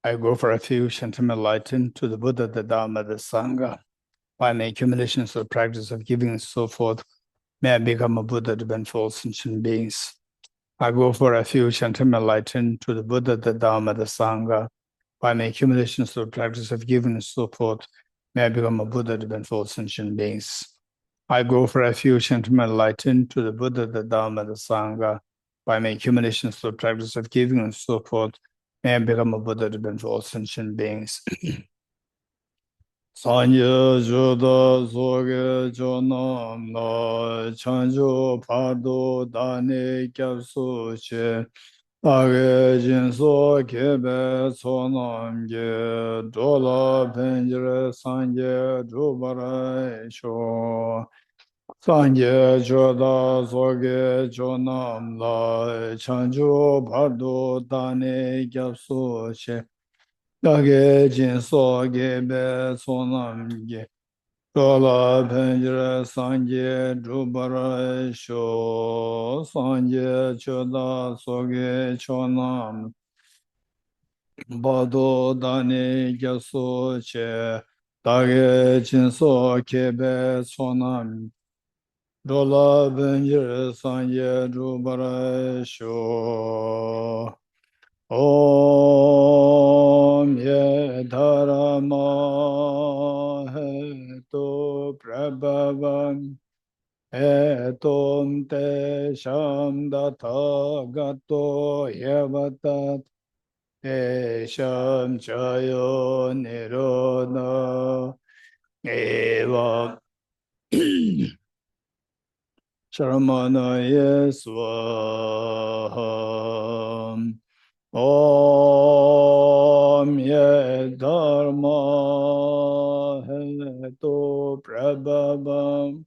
I go for refuge and am enlightened to the Buddha, the Dharma, the Sangha. By my accumulations of practice of giving and so forth, may I become a Buddha to benefit all sentient beings. I go for refuge and am enlightened to the Buddha, the Dharma, the Sangha. By my accumulations of practice of giving and so forth, may I become a Buddha to benefit all sentient beings. I go for refuge and am enlightened to the Buddha, the Dharma, the Sangha. By my accumulations of practice of giving and so forth, may I become a Buddha to benefit all sentient beings. Sanye Joda Zoge Jonam La Chanjo Pardo Dane Kyapsu Che Age Jinso Kebe Sonam Ge Dola Penjere Sanje Drubara Sho Sanje Joda Zoge Jonam La Chanjo Pardo Dane Kyapsu Che Dage Jinso Gebe Sonam Ge Dola Penjere Sanje Drubara Sho Sanje Choda Soge Chonam Bado Dani Gyaso Che Dage Jinso Kebe Sonam Dola Penjere Sanje Drubara Sho Om Ye Dharma Hetu Prabhavam Hetum Te Shamdata Gato Yavatat Te Sham Chayo Nirodha Eva Sharamana Swaha Om Ye Dharma Hetu Prabhavam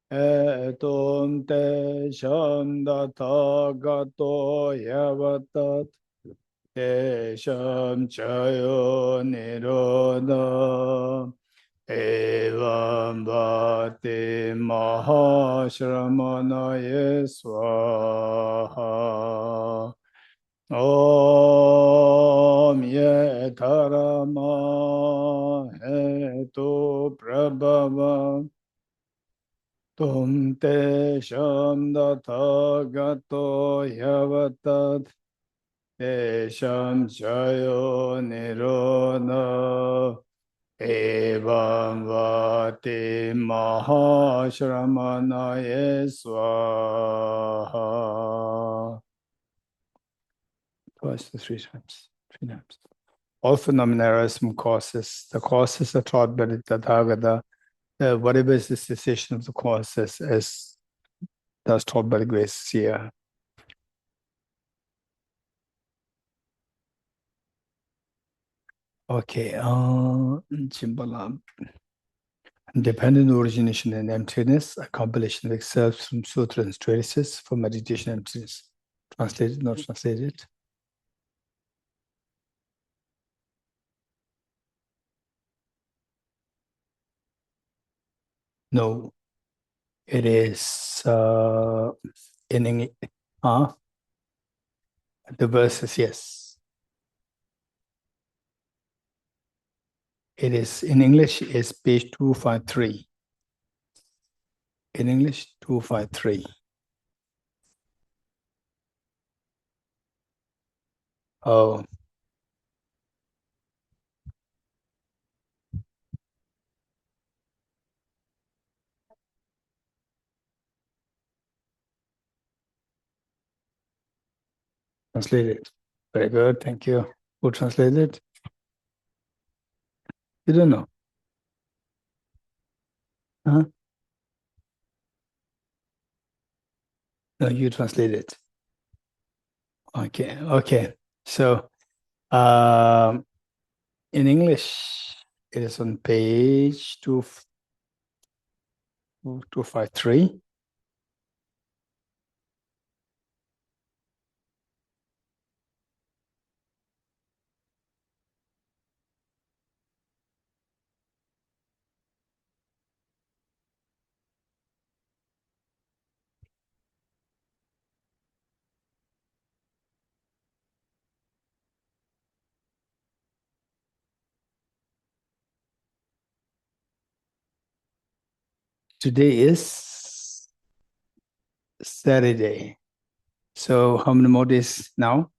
Hetum Te Shamdata Gato Yavatat Te Sham Chayo Nirodha Evam Bhakti Mahashramana Swaha Om Ye Dharma Hetu Prabhava Tum Te Shamdata Gato Yavatat Te Sham Chayo Nirodha Evam Vati Mahashramana Swaha. Twice to three times. All phenomenalism courses. The courses are taught by the Tathagata. Whatever is the cessation of the courses is that's taught by the grace here. Okay. Chimbalam. Dependent origination and emptiness, a compilation of excerpts from sutras and treatises for meditation emptiness. Translated, not translated. No, it is in English. The verses, yes. It is in English, is page 253. In English, 253. Oh. Translated. Very good, thank you. Who translated? You don't know? Huh? No, you translated. Okay, okay. So, in English, it is on page 253. Today is Saturday. So how many more days now?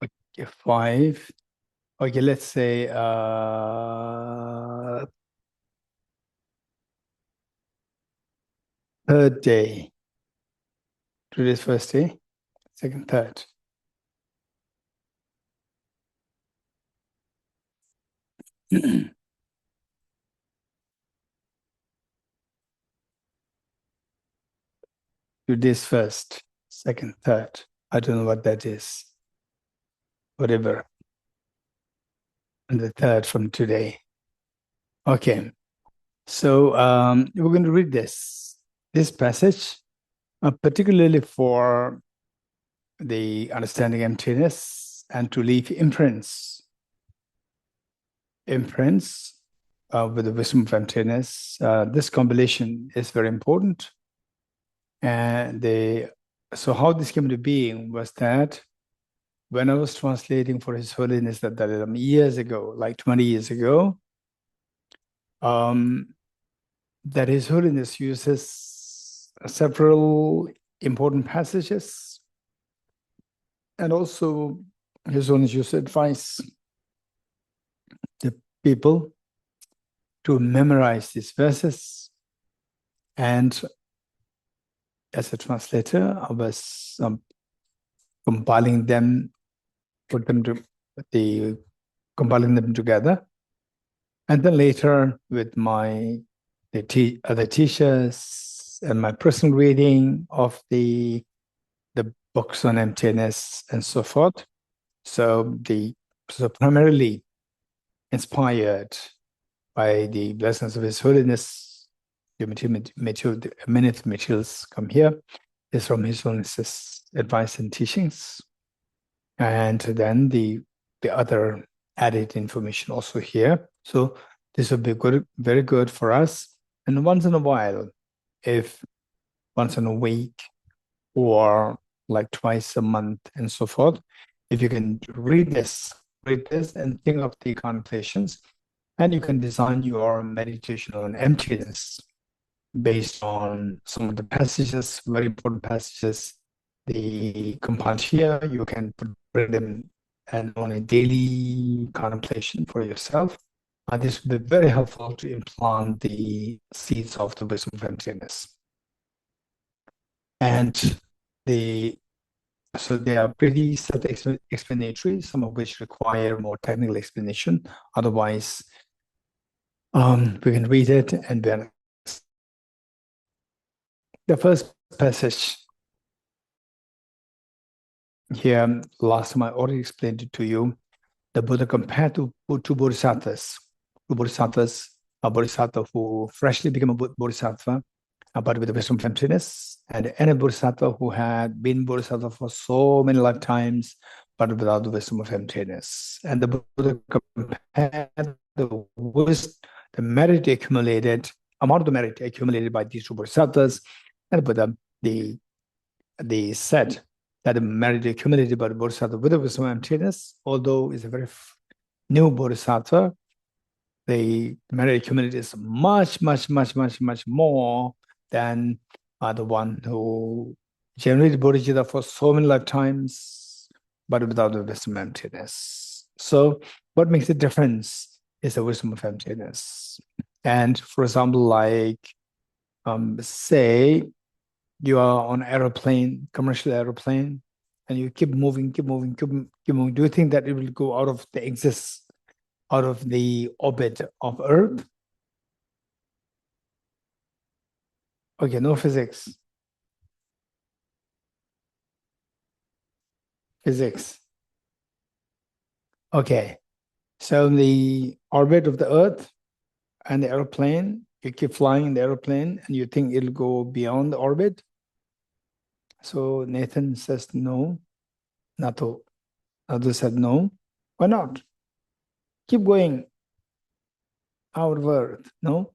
Okay, 5. Okay, let's say third day. Today's first day, second, third. Today's first, second, third. I don't know what that is. Whatever. And the third from today. Okay. So we're going to read this passage, particularly for the understanding emptiness and to leave imprints with the wisdom of emptiness. This compilation is very important. And so how this came to being was that when I was translating for His Holiness the Dalai Lama years ago, like 20 years ago, that His Holiness uses several important passages, and also His Holiness used to advise the people to memorize these verses. And as a translator, I was compiling them, compiling them together. And then later, with the other teachers and my personal reading of the books on emptiness and so forth. So primarily inspired by the blessings of His Holiness, the materials come here is from His Holiness's advice and teachings, and then the other added information also here. So this will be good, very good for us. And once in a while, if once in a week or like twice a month and so forth, if you can read this and think of the connotations, and you can design your meditation on emptiness based on some of the passages, very important passages, the compiled here, you can bring them and on a daily contemplation for yourself. This will be very helpful to implant the seeds of the wisdom of emptiness. And so they are pretty self-explanatory, some of which require more technical explanation. Otherwise, we can read it and then the first passage here, last time I already explained it to you. The Buddha compared to bodhisattvas, a bodhisattva who freshly became a bodhisattva, but with the wisdom of emptiness, and any bodhisattva who had been bodhisattva for so many lifetimes, but without the wisdom of emptiness. And the Buddha compared the merit accumulated, amount of the merit accumulated by these two bodhisattvas, and Buddha, they said that the merit accumulated by the bodhisattva with the wisdom of emptiness, although it's a very new bodhisattva, the merit accumulated is much more than the one who generated bodhicitta for so many lifetimes, but without the wisdom of emptiness. So what makes the difference is the wisdom of emptiness. And for example, like say you are on an aeroplane, commercial aeroplane, and you keep moving. Do you think that it will go out of the orbit of Earth? Okay, no physics. Okay, so the orbit of the Earth and the aeroplane, you keep flying in the aeroplane and you think it'll go beyond the orbit? So Nathan says no. Nato said no. Why not? Keep going out of Earth, no?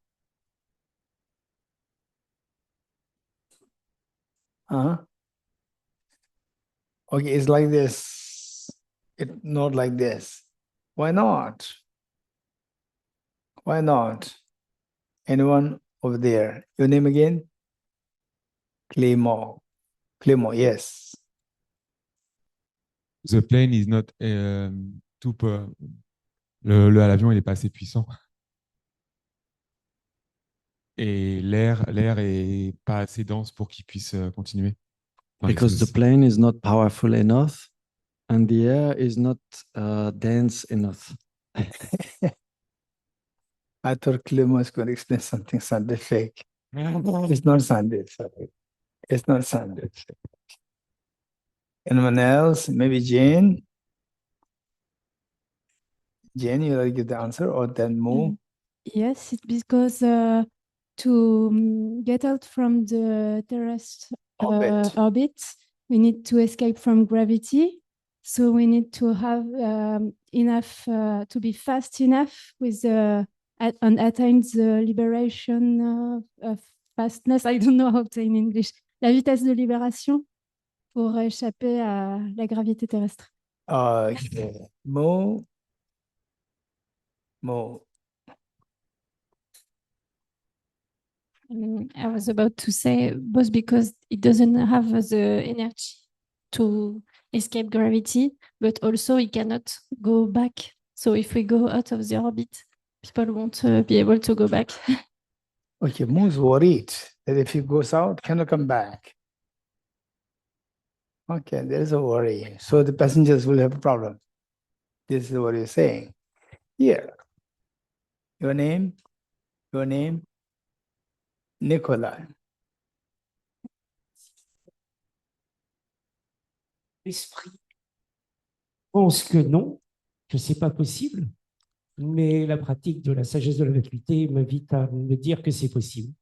Okay, it's like this. It's not like this. Why not? Why not? Anyone over there? Your name again? Claymore. Claymore, yes. The plane is not l'avion il est pas assez puissant et l'air est pas assez dense pour qu'il puisse continuer dans Because the l'espace. plane is not powerful enough and the air is not dense enough. I thought Claymore was going to explain something scientific. It's not scientific. It's not scientific. Anyone else? Maybe Jane? Jane, you like to give the answer or then move? Yes, it's because to get out from the terrestrial orbit, we need to escape from gravity. So we need to have enough to be fast enough with and attain the liberation of fastness. I don't know how to say in English. La vitesse de libération pour échapper à la gravité terrestre. Okay. Move. I was about to say both because it doesn't have the energy to escape gravity, but also it cannot go back. So if we go out of the orbit, people won't be able to go back. Okay, Moo's worried that if he goes out, cannot come back. Okay, there is a worry. So the passengers will have a problem. This is what you're saying. Here. Your name? Your name? Nikolai. L'esprit pense que non, que c'est pas possible, mais la pratique de la sagesse de la vacuité m'invite à me dire que c'est possible.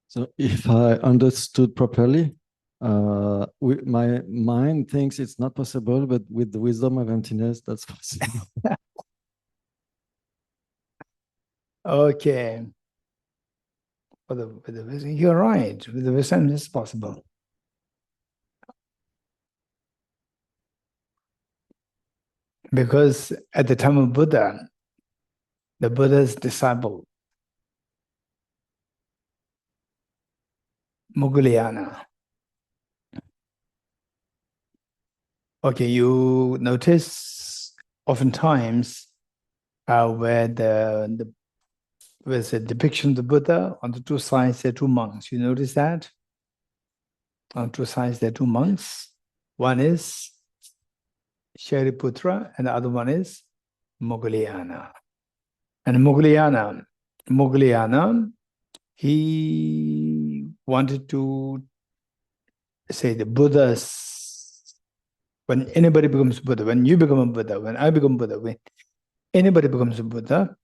So if I understood properly, my mind thinks it's not possible, but with the wisdom of emptiness, that's possible. Okay. With the wisdom, you're right. With the wisdom, it's possible. Because at the time of Buddha, the Buddha's disciple, Moggallana. Okay, you notice oftentimes where there's a depiction of the Buddha, on the two sides there are two monks. You notice that? On two sides there are two monks. One is Shariputra and the other one is Moggallana. And Moggallana, he wanted to say the Buddha's, when anybody becomes Buddha, when you become a Buddha, when I become Buddha, when anybody becomes a Buddha,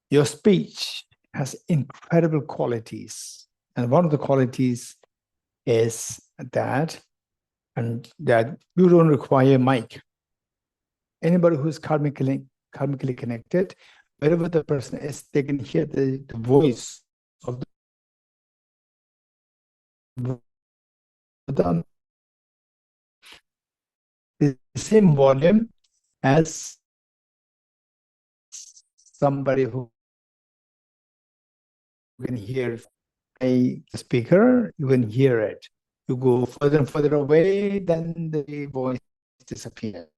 your speech has incredible qualities. And one of the qualities is that you don't require a mic. Anybody who's karmically connected, wherever the person is, they can hear the voice of the Buddha, the same volume as somebody who can hear a speaker, you can hear it. You go further and further away, then the voice disappears.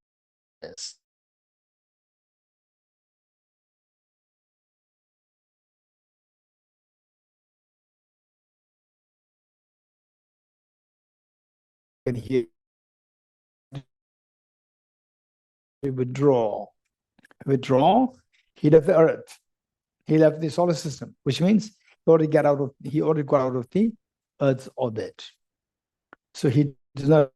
You can hear. Withdraw, he left the earth, he left the solar system, which means he already got out of the earth's orbit. So he does not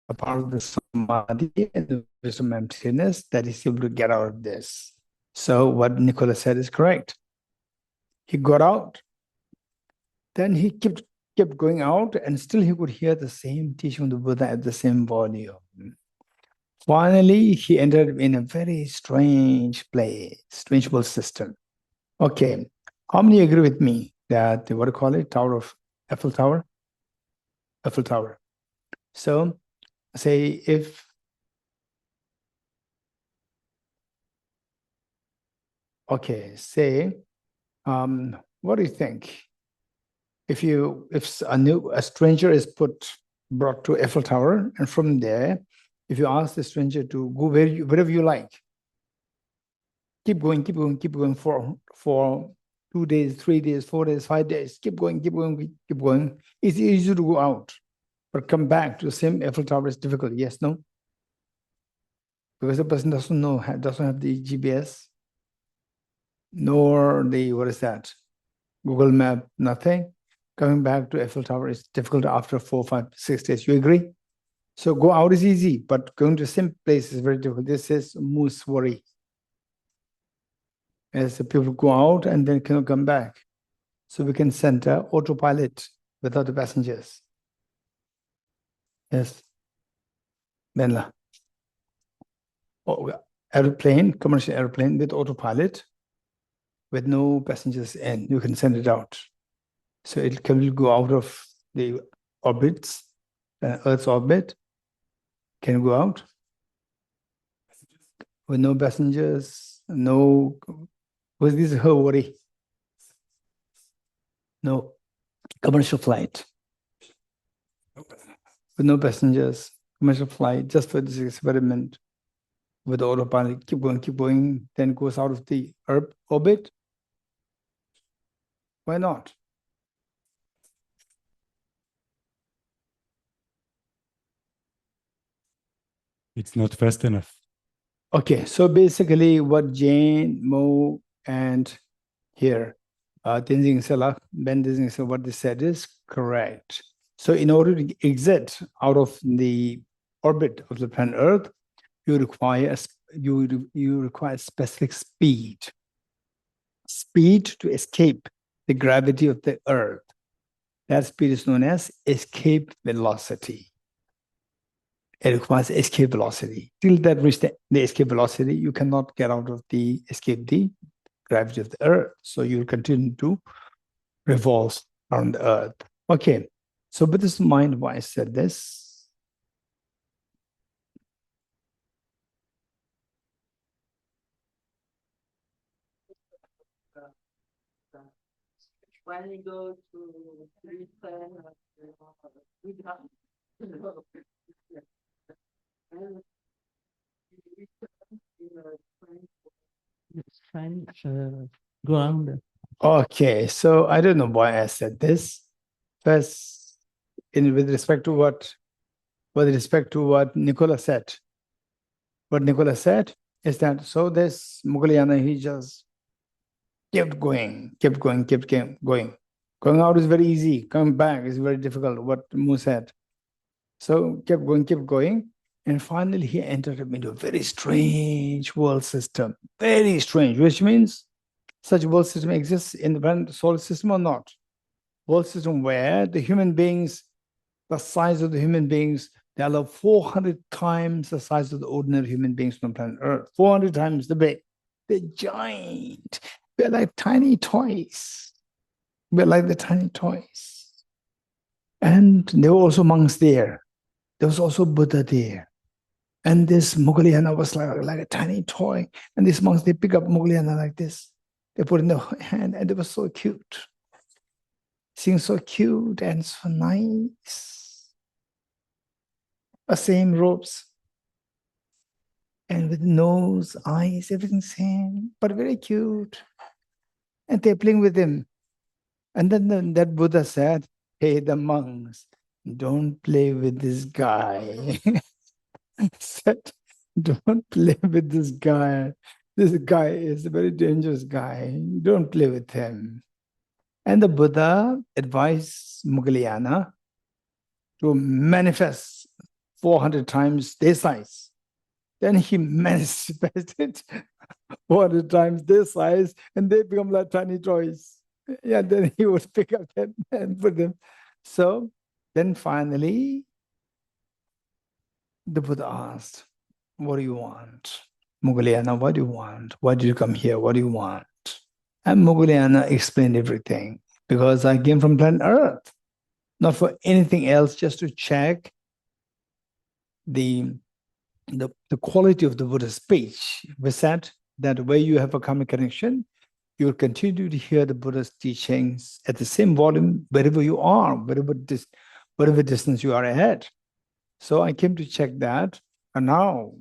a part of the samadhi and the wisdom emptiness that he's able to get out of this. So what Nicola said is correct. He got out, then he kept going out, and still he could hear the same teaching of the Buddha at the same volume. Finally, he entered in a very strange place, strange world system. Okay, how many agree with me that, what do you call it, Eiffel Tower? Eiffel Tower. So say if okay, say what do you think? If a stranger is brought to Eiffel Tower, and from there, if you ask the stranger to go wherever you like, keep going for 2 days, 3 days, 4 days, 5 days, keep going. It's easy to go out, but come back to the same Eiffel Tower is difficult. Yes, no? Because the person doesn't have the GPS, nor the, what is that? Google Map, nothing. Coming back to Eiffel Tower is difficult after 4, 5, 6 days. You agree? So go out is easy, but going to the same place is very difficult. This is muswari. As the people go out and then cannot come back. So we can send an autopilot without the passengers. Yes. Benla. Airplane, commercial airplane with autopilot, with no passengers in. You can send it out. So it can go out of the orbits, Earth's orbit, can go out with no passengers, no, was this her worry? No commercial flight with no passengers, commercial flight, just for this experiment with the autopilot, keep going, then goes out of the Earth orbit. Why not? It's not fast enough. Okay, so basically what Jane, Mo, and here, Tenzing Sela, Ben Tenzing Sela, what they said is correct. So in order to exit out of the orbit of the planet Earth, you require specific speed to escape the gravity of the Earth. That speed is known as escape velocity. It requires escape velocity. Till that reach the escape velocity, you cannot get out of the gravity of the Earth. So you'll continue to revolve around the Earth. Okay, so with this in mind, why I said this. When you go to deepen, French ground. Okay, so I don't know why I said this. First, with respect to what Nicola said. What Nicola said is that so this Mughaliana, he just kept going. Going out is very easy. Coming back is very difficult, what Mu said. So kept going. And finally, he entered into a very strange world system. Very strange, which means such world system exists in the solar system or not. World system where the human beings, the size of the human beings, they are 400 times the size of the ordinary human beings on planet Earth. 400 times the big. They're giant. We're like tiny toys. We're like the tiny toys. And there were also monks there. There was also Buddha there. And this Mughaliana was like a tiny toy. And these monks, they pick up Mughaliana like this. They put it in their hand, and it was so cute. Seems so cute and so nice. The same robes. And with nose, eyes, everything same, but very cute. And they're playing with him. And then that Buddha said, hey, the monks, don't play with this guy. Said, don't play with this guy. This guy is a very dangerous guy. Don't play with him. And the Buddha advised Mughaliana to manifest 400 times their size. Then he manifested 400 times their size, and they become like tiny toys. Yeah, then he would pick up them and put them. So then finally, the Buddha asked, what do you want? Mughaliana, what do you want? Why did you come here? What do you want? And Mughaliana explained everything. Because I came from planet Earth. not for anything else, just to check the quality of the Buddha's speech. We said that where you have a common connection, you will continue to hear the Buddha's teachings at the same volume wherever you are, whatever distance you are ahead. So I came to check that, and now,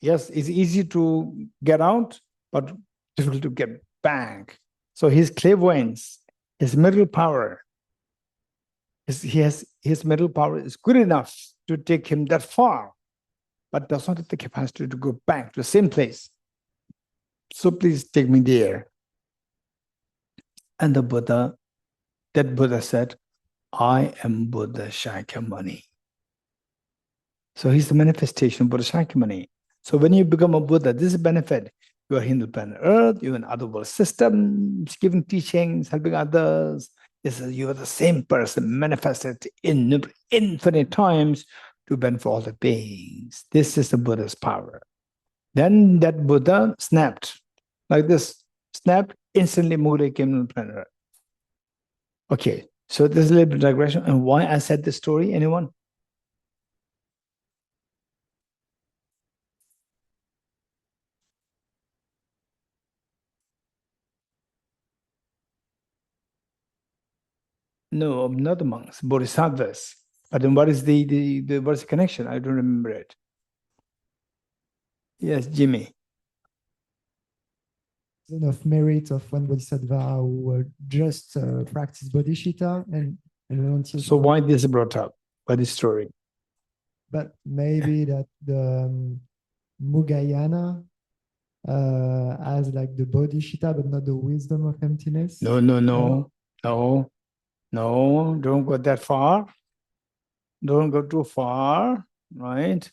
yes, it's easy to get out, but difficult to get back. So his clairvoyance, his mental power, his mental power is good enough to take him that far, but does not have the capacity to go back to the same place. So please take me there. And that Buddha said, I am Buddha Shakyamuni. So he's the manifestation of Buddha Shakyamuni. So when you become a Buddha, this is a benefit. You are in the planet Earth, you're in other world systems, giving teachings, helping others. You are the same person manifested in infinite times to benefit all the beings. This is the Buddha's power. Then that Buddha snapped, like this, snapped, instantly Mula came to the planet Earth. Okay, so this is a little bit of digression. And why I said this story, anyone? No, not the monks, bodhisattvas. But then what is what is the connection? I don't remember it. Yes, Jimmy. Of merit of one bodhisattva who just practiced bodhicitta and until. So why this brought up? By this story? But maybe that the Mugayana has like the bodhicitta, but not the wisdom of emptiness. No, don't go that far. Don't go too far, right?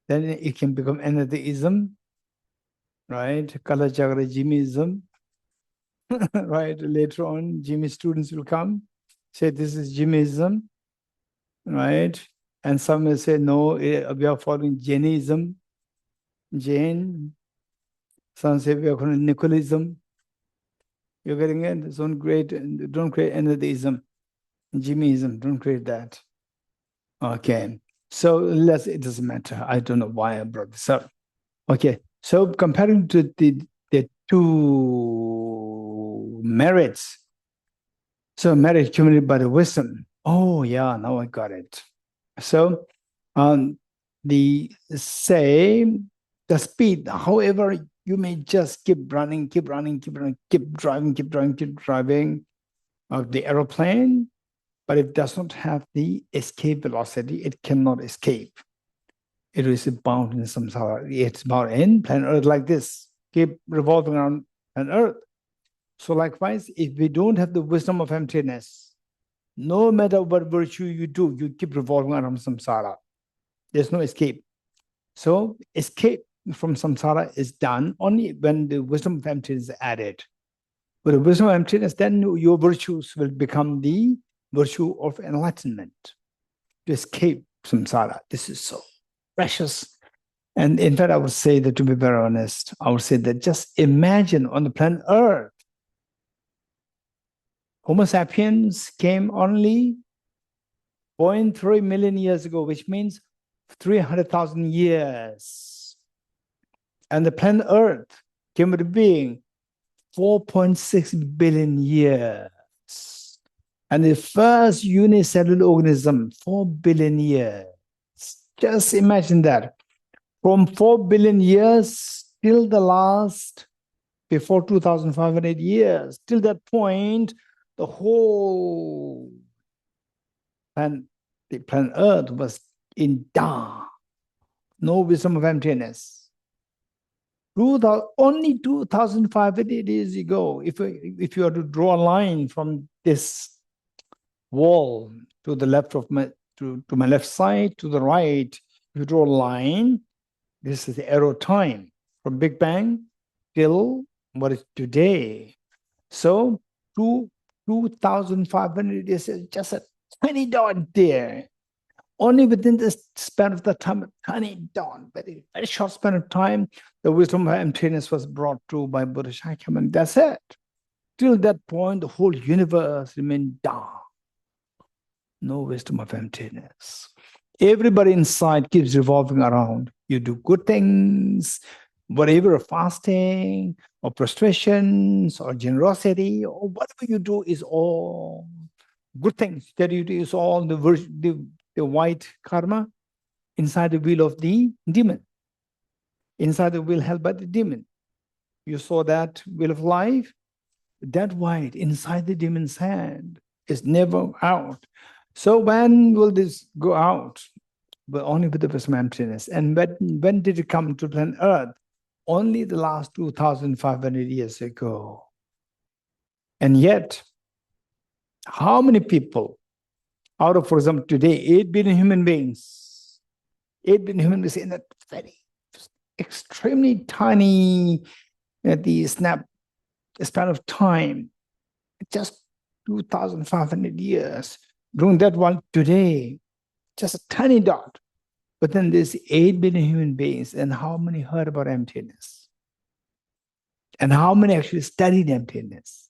Then it can become another ism, right? Kala Chakra Jimmyism, right? Later on, Jimmy students will come, say this is Jimmyism, right? And some will say, no, we are following Jainism, Jain. Some say we are following Nicholism. You're getting it? Don't create another ism. Jimmyism, don't create that. Okay, so it doesn't matter. I don't know why I brought this up. Okay, so comparing to the two merits, so merit accumulated by the wisdom. Oh yeah, now I got it. So the speed, however, you may just keep driving of the aeroplane, but it does not have the escape velocity. It cannot escape. It is bound in samsara. It's bound in planet Earth like this, keep revolving around planet Earth. So likewise, if we don't have the wisdom of emptiness, no matter what virtue you do, you keep revolving around samsara. There's no escape. So escape from samsara is done only when the wisdom of emptiness is added. With the wisdom of emptiness, then your virtues will become the virtue of enlightenment, to escape samsara. This is so precious. And in fact, I would say that, to be very honest, I would say that just imagine on the planet Earth, Homo sapiens came only 0.3 million years ago, which means 300,000 years. And the planet Earth came into being 4.6 billion years. And the first unicellular organism, 4 billion years. Just imagine that. From 4 billion years till the last, before 2,500 years, till that point, the whole planet Earth was in dark. No wisdom of emptiness. Only 2,500 years ago, if you are to draw a line from this wall to the left of to my left side, to the right, if you draw a line, this is the arrow time from Big Bang till what is today. So 2,500 years is just a tiny dot there. Only within the span of the time, a tiny dot, very short span of time, the wisdom of emptiness was brought to by Buddha Shakyamuni. That's it. Till that point, the whole universe remained dark. no wisdom of emptiness. Everybody inside keeps revolving around. You do good things, whatever, fasting or prostrations or generosity or whatever you do is all good things that you do is all the white karma inside the wheel of the demon. Inside the wheel held by the demon. You saw that wheel of life, that white inside the demon's hand is never out. So when will this go out? But only with the wisdom of emptiness. And when did it come to planet Earth? Only the last 2,500 years ago. And yet, how many people, out of, for example, today, 8 billion human beings, 8 billion human beings in that very extremely tiny, at the snap span of time, just 2,500 years. During that one today, just a tiny dot. But then there's 8 billion human beings, and how many heard about emptiness? And how many actually studied emptiness?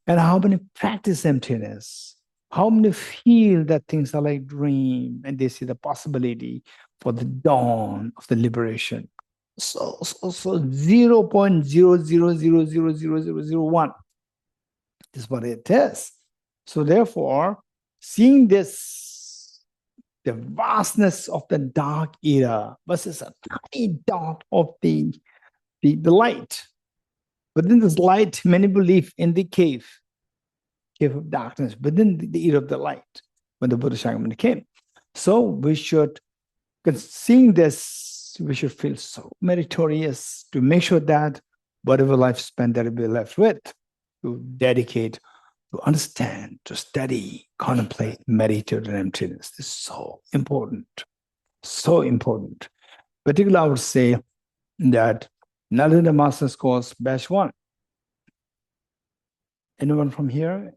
And how many practice emptiness? How many feel that things are like dream and they see the possibility for the dawn of the liberation? So 0.000000001 is what it is. So therefore, seeing this, the vastness of the dark era versus a tiny dot of the light. But then this light, many believe in the cave of darkness, but then the era of the light, when the Buddha Shakyamuni came. So we should, seeing this, we should feel so meritorious to make sure that whatever lifespan that we left with, to dedicate, to understand, to study, contemplate, meditate on emptiness. This is so important. So important. Particularly, I would say that Nalanda Master's Course, Batch 1. Anyone from here?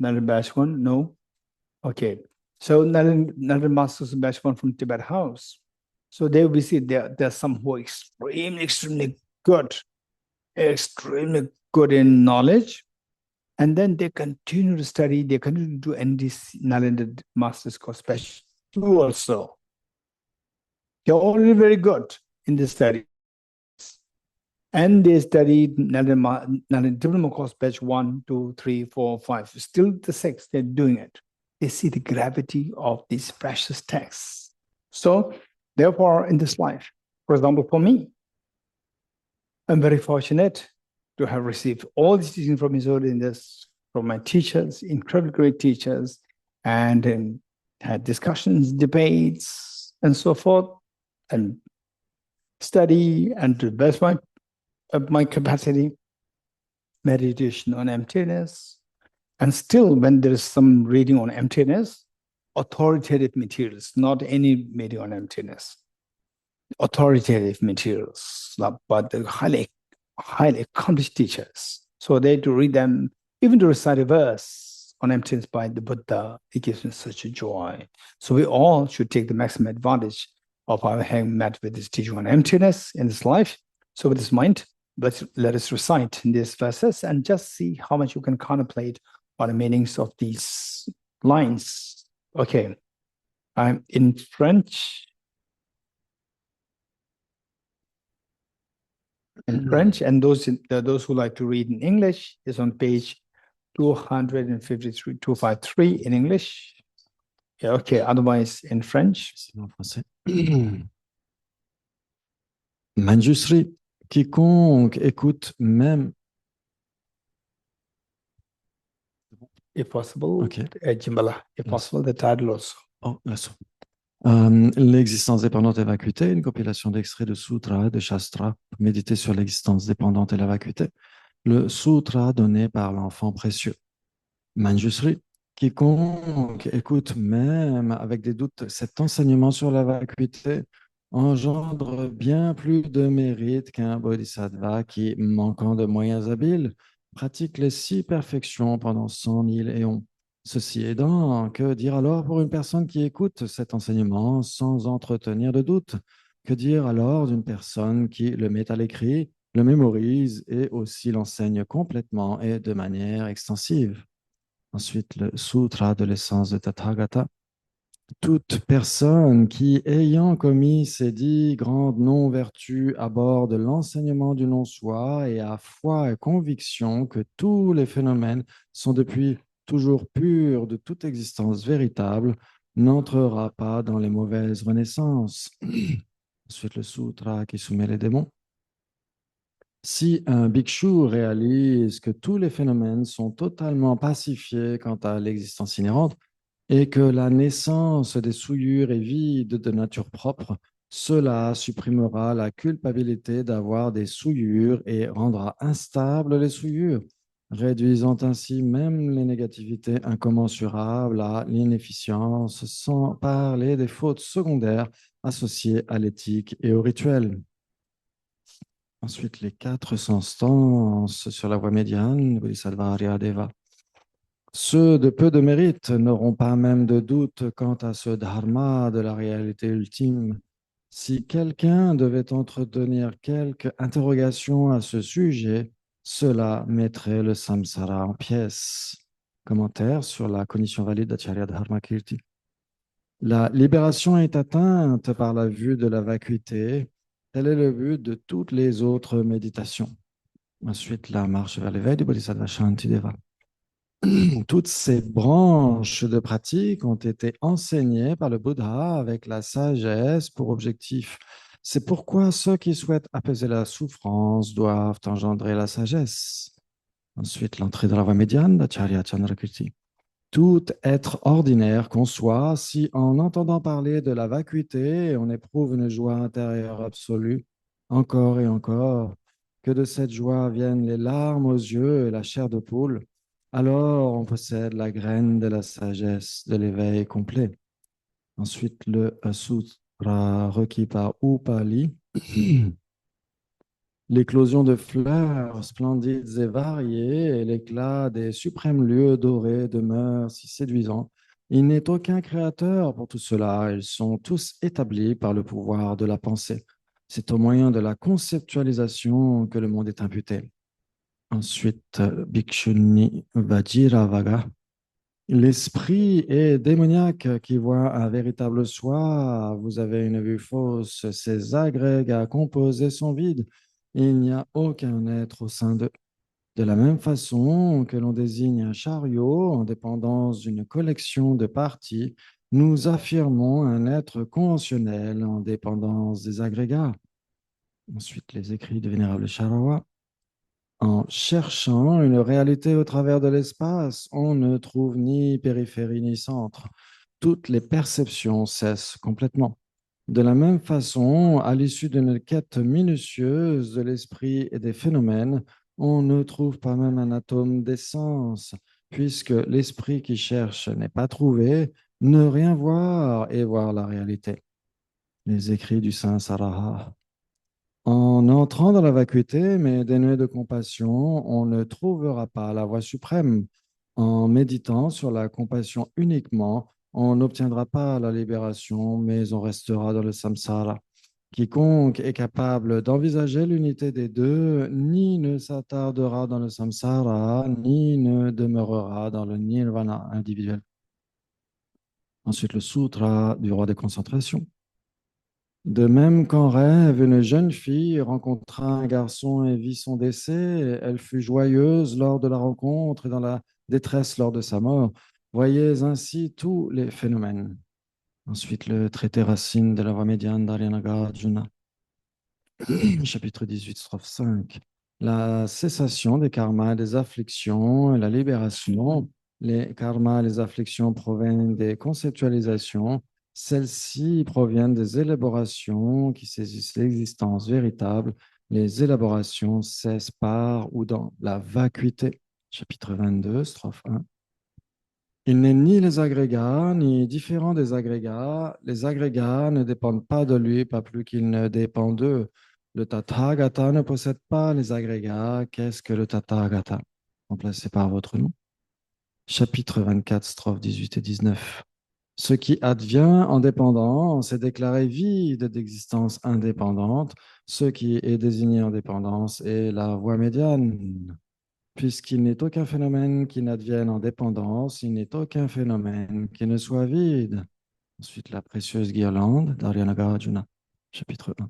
Nalanda Batch 1? No? Okay. So Nalanda Master's Batch 1 from Tibet House. So there we see there's some who are extremely good in knowledge. And then they continue to study, they continue to do NDC, Nalanda Master's Course Batch 2 also. They're already very good in the study. And they studied Nalanda Diploma Course Batch 1, 2, 3, 4, 5. Still the 6, they're doing it. They see the gravity of these precious texts. So, therefore, in this life, for example, for me, I'm very fortunate to have received all these teachings from His Holiness, from my teachers, incredibly great teachers, and had discussions, debates, and so forth, and study, and to the best of my capacity, meditation on emptiness. And still, when there is some reading on emptiness, authoritative materials, not any reading on emptiness, authoritative materials, but the highly accomplished teachers. So they to read them, even to recite a verse on emptiness by the Buddha, it gives me such a joy. So we all should take the maximum advantage of our having met with this teaching on emptiness in this life. So with this mind, let us recite these verses and just see how much you can contemplate on the meanings of these lines. Okay, I'm in French. And those who like to read in English is on page 253, 253 in English. Yeah, okay, otherwise in French. Sinon en français. Manjusri, quiconque écoute même. If possible, Okay. Jimbala, if possible, the title also. Oh, là-dessus. L'existence dépendante et la vacuité, une compilation d'extraits de sutras et de shastras pour méditer sur l'existence dépendante et la vacuité. Le sutra donné par l'enfant précieux. Manjusri, quiconque écoute même avec des doutes cet enseignement sur la vacuité engendre bien plus de mérite qu'un bodhisattva qui, manquant de moyens habiles, pratique les 6 perfections pendant 100 000 éons. Ceci aidant, que dire alors pour une personne qui écoute cet enseignement sans entretenir de doute? Que dire alors d'une personne qui le met à l'écrit, le mémorise et aussi l'enseigne complètement et de manière extensive? Ensuite, le Sutra de l'essence de Tathagata. Toute personne qui, ayant commis ces 10 grandes non-vertus, aborde l'enseignement du non-soi et a foi et conviction que tous les phénomènes sont depuis toujours purs de toute existence véritable, n'entrera pas dans les mauvaises renaissances. Ensuite, le sutra qui soumet les démons. Si un bhikshu réalise que tous les phénomènes sont totalement pacifiés quant à l'existence inhérente, et que la naissance des souillures est vide de nature propre, cela supprimera la culpabilité d'avoir des souillures et rendra instables les souillures, réduisant ainsi même les négativités incommensurables à l'inefficience, sans parler des fautes secondaires associées à l'éthique et au rituel. Ensuite, les 400 stances sur la voie médiane, Bodhisattva Arya Deva. Ceux de peu de mérite n'auront pas même de doute quant à ce dharma de la réalité ultime. Si quelqu'un devait entretenir quelque interrogation à ce sujet, cela mettrait le samsara en pièces. Commentaire sur la cognition valide d'Acharya Dharmakirti. La libération est atteinte par la vue de la vacuité. Tel est le but de toutes les autres méditations. Ensuite, la marche vers l'éveil du Bodhisattva Shantideva. Toutes ces branches de pratique ont été enseignées par le Bouddha avec la sagesse pour objectif. C'est pourquoi ceux qui souhaitent apaiser la souffrance doivent engendrer la sagesse. Ensuite, l'entrée dans la voie médiane d'Acharya Chandrakirti. Tout être ordinaire qu'on soit, si en entendant parler de la vacuité, on éprouve une joie intérieure absolue, encore et encore, que de cette joie viennent les larmes aux yeux et la chair de poule, alors on possède la graine de la sagesse, de l'éveil complet. Ensuite, le sutra requis par Upali. L'éclosion de fleurs splendides et variées et l'éclat des suprêmes lieux dorés demeurent si séduisants. Il n'est aucun créateur pour tout cela. Ils sont tous établis par le pouvoir de la pensée. C'est au moyen de la conceptualisation que le monde est imputé. Ensuite, Bhikshuni Vajiravaga. L'esprit est démoniaque qui voit un véritable soi. Vous avez une vue fausse. Ces agrégats composés sont vides. Il n'y a aucun être au sein d'eux. De la même façon que l'on désigne un chariot en dépendance d'une collection de parties, nous affirmons un être conventionnel en dépendance des agrégats. Ensuite, les écrits de Vénérable Charawa. En cherchant une réalité au travers de l'espace, on ne trouve ni périphérie ni centre. Toutes les perceptions cessent complètement. De la même façon, à l'issue d'une quête minutieuse de l'esprit et des phénomènes, on ne trouve pas même un atome d'essence, puisque l'esprit qui cherche n'est pas trouvé, ne rien voir et voir la réalité. Les écrits du Saint Saraha. En entrant dans la vacuité, mais dénué de compassion, on ne trouvera pas la voie suprême. En méditant sur la compassion uniquement, on n'obtiendra pas la libération, mais on restera dans le samsara. Quiconque est capable d'envisager l'unité des deux, ni ne s'attardera dans le samsara, ni ne demeurera dans le nirvana individuel. Ensuite, le sutra du roi des concentrations. De même qu'en rêve, une jeune fille rencontra un garçon et vit son décès, elle fut joyeuse lors de la rencontre et dans la détresse lors de sa mort. Voyez ainsi tous les phénomènes. Ensuite, le traité racine de la voie médiane d'Aryanagarjuna. Chapitre 18, strophe 5. La cessation des karmas et des afflictions et la libération. Les karmas et les afflictions proviennent des conceptualisations. Celles-ci proviennent des élaborations qui saisissent l'existence véritable. Les élaborations cessent par ou dans la vacuité. Chapitre 22, strophe 1. Il n'est ni les agrégats, ni différent des agrégats. Les agrégats ne dépendent pas de lui, pas plus qu'ils ne dépendent d'eux. Le Tathagata ne possède pas les agrégats. Qu'est-ce que le Tathagata? Remplacé par votre nom. Chapitre 24, strophes 18 et 19. Ce qui advient en dépendance est déclaré vide d'existence indépendante. Ce qui est désigné en dépendance est la voie médiane. puisqu'il n'est aucun phénomène qui n'advienne en dépendance, il n'est aucun phénomène qui ne soit vide. Ensuite, la précieuse guirlande d'Aryanagarjuna, chapitre 1.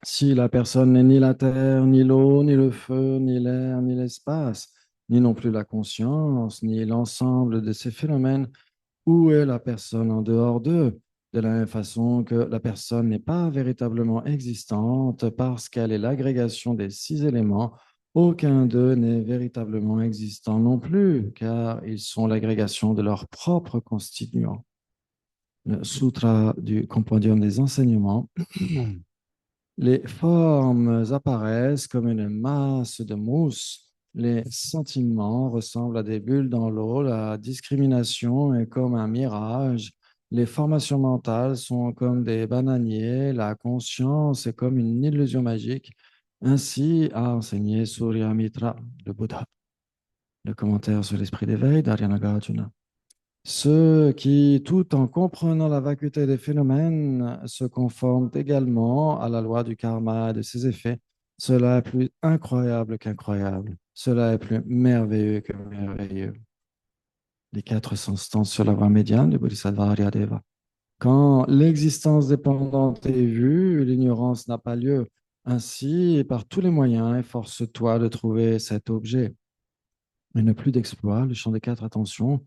Si la personne n'est ni la terre, ni l'eau, ni le feu, ni l'air, ni l'espace, ni non plus la conscience, ni l'ensemble de ces phénomènes, où est la personne en dehors d'eux? De la même façon que la personne n'est pas véritablement existante parce qu'elle est l'agrégation des 6 éléments, aucun d'eux n'est véritablement existant non plus, car ils sont l'agrégation de leurs propres constituants. Le sutra du compendium des enseignements. Les formes apparaissent comme une masse de mousse. Les sentiments ressemblent à des bulles dans l'eau. La discrimination est comme un mirage. Les formations mentales sont comme des bananiers. La conscience est comme une illusion magique. Ainsi a enseigné Suryamitra, le Bouddha. Le commentaire sur l'esprit d'éveil d'Aryanagarjuna. Ceux qui, tout en comprenant la vacuité des phénomènes, se conforment également à la loi du karma et de ses effets, cela est plus incroyable qu'incroyable. Cela est plus merveilleux que merveilleux. Les 400 stances sur la voie médiane du Bodhisattva Aryadeva. Quand l'existence dépendante est vue, l'ignorance n'a pas lieu. Ainsi, par tous les moyens, efforce-toi de trouver cet objet. Mais ne plus d'exploit, le champ des 4 attentions,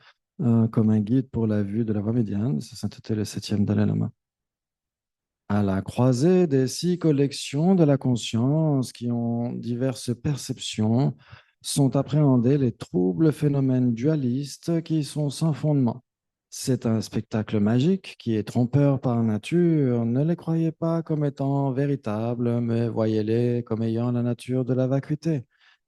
comme un guide pour la vue de la voie médiane, sa sainteté le 7e Dalai Lama. À la croisée des 6 collections de la conscience qui ont diverses perceptions, sont appréhendés les troubles phénomènes dualistes qui sont sans fondement. C'est un spectacle magique qui est trompeur par nature. Ne les croyez pas comme étant véritables, mais voyez-les comme ayant la nature de la vacuité.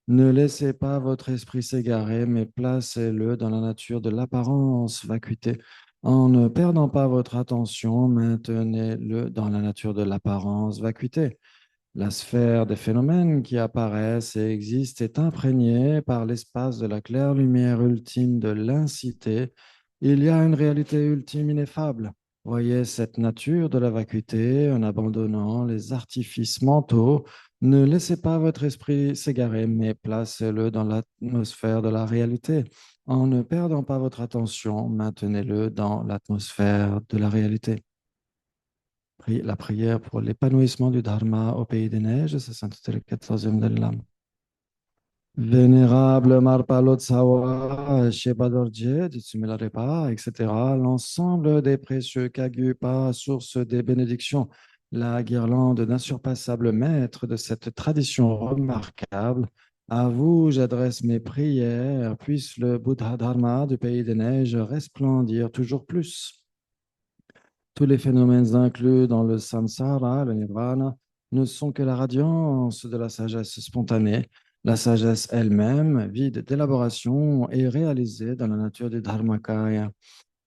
Ne laissez pas votre esprit s'égarer, mais placez-le dans la nature de l'apparence vacuité. En ne perdant pas votre attention, maintenez-le dans la nature de l'apparence vacuité. La sphère des phénomènes qui apparaissent et existent est imprégnée par l'espace de la claire lumière ultime de l'incité. Il y a une réalité ultime ineffable. Voyez cette nature de la vacuité en abandonnant les artifices mentaux. Ne laissez pas votre esprit s'égarer, mais placez-le dans l'atmosphère de la réalité. En ne perdant pas votre attention, maintenez-le dans l'atmosphère de la réalité. La prière pour l'épanouissement du Dharma au pays des neiges, c'est sainteté le 14e Dalai Lama. Vénérable Marpalotsawa, Sheba Dorje, Ditsumelarepa, etc. L'ensemble des précieux Kagyupa, source des bénédictions, la guirlande d'insurpassables maîtres de cette tradition remarquable. À vous, j'adresse mes prières. Puisse le Buddha Dharma du pays des neiges resplendir toujours plus. Tous les phénomènes inclus dans le samsara, le nirvana, ne sont que la radiance de la sagesse spontanée. La sagesse elle-même, vide d'élaboration, est réalisée dans la nature du Dharmakaya,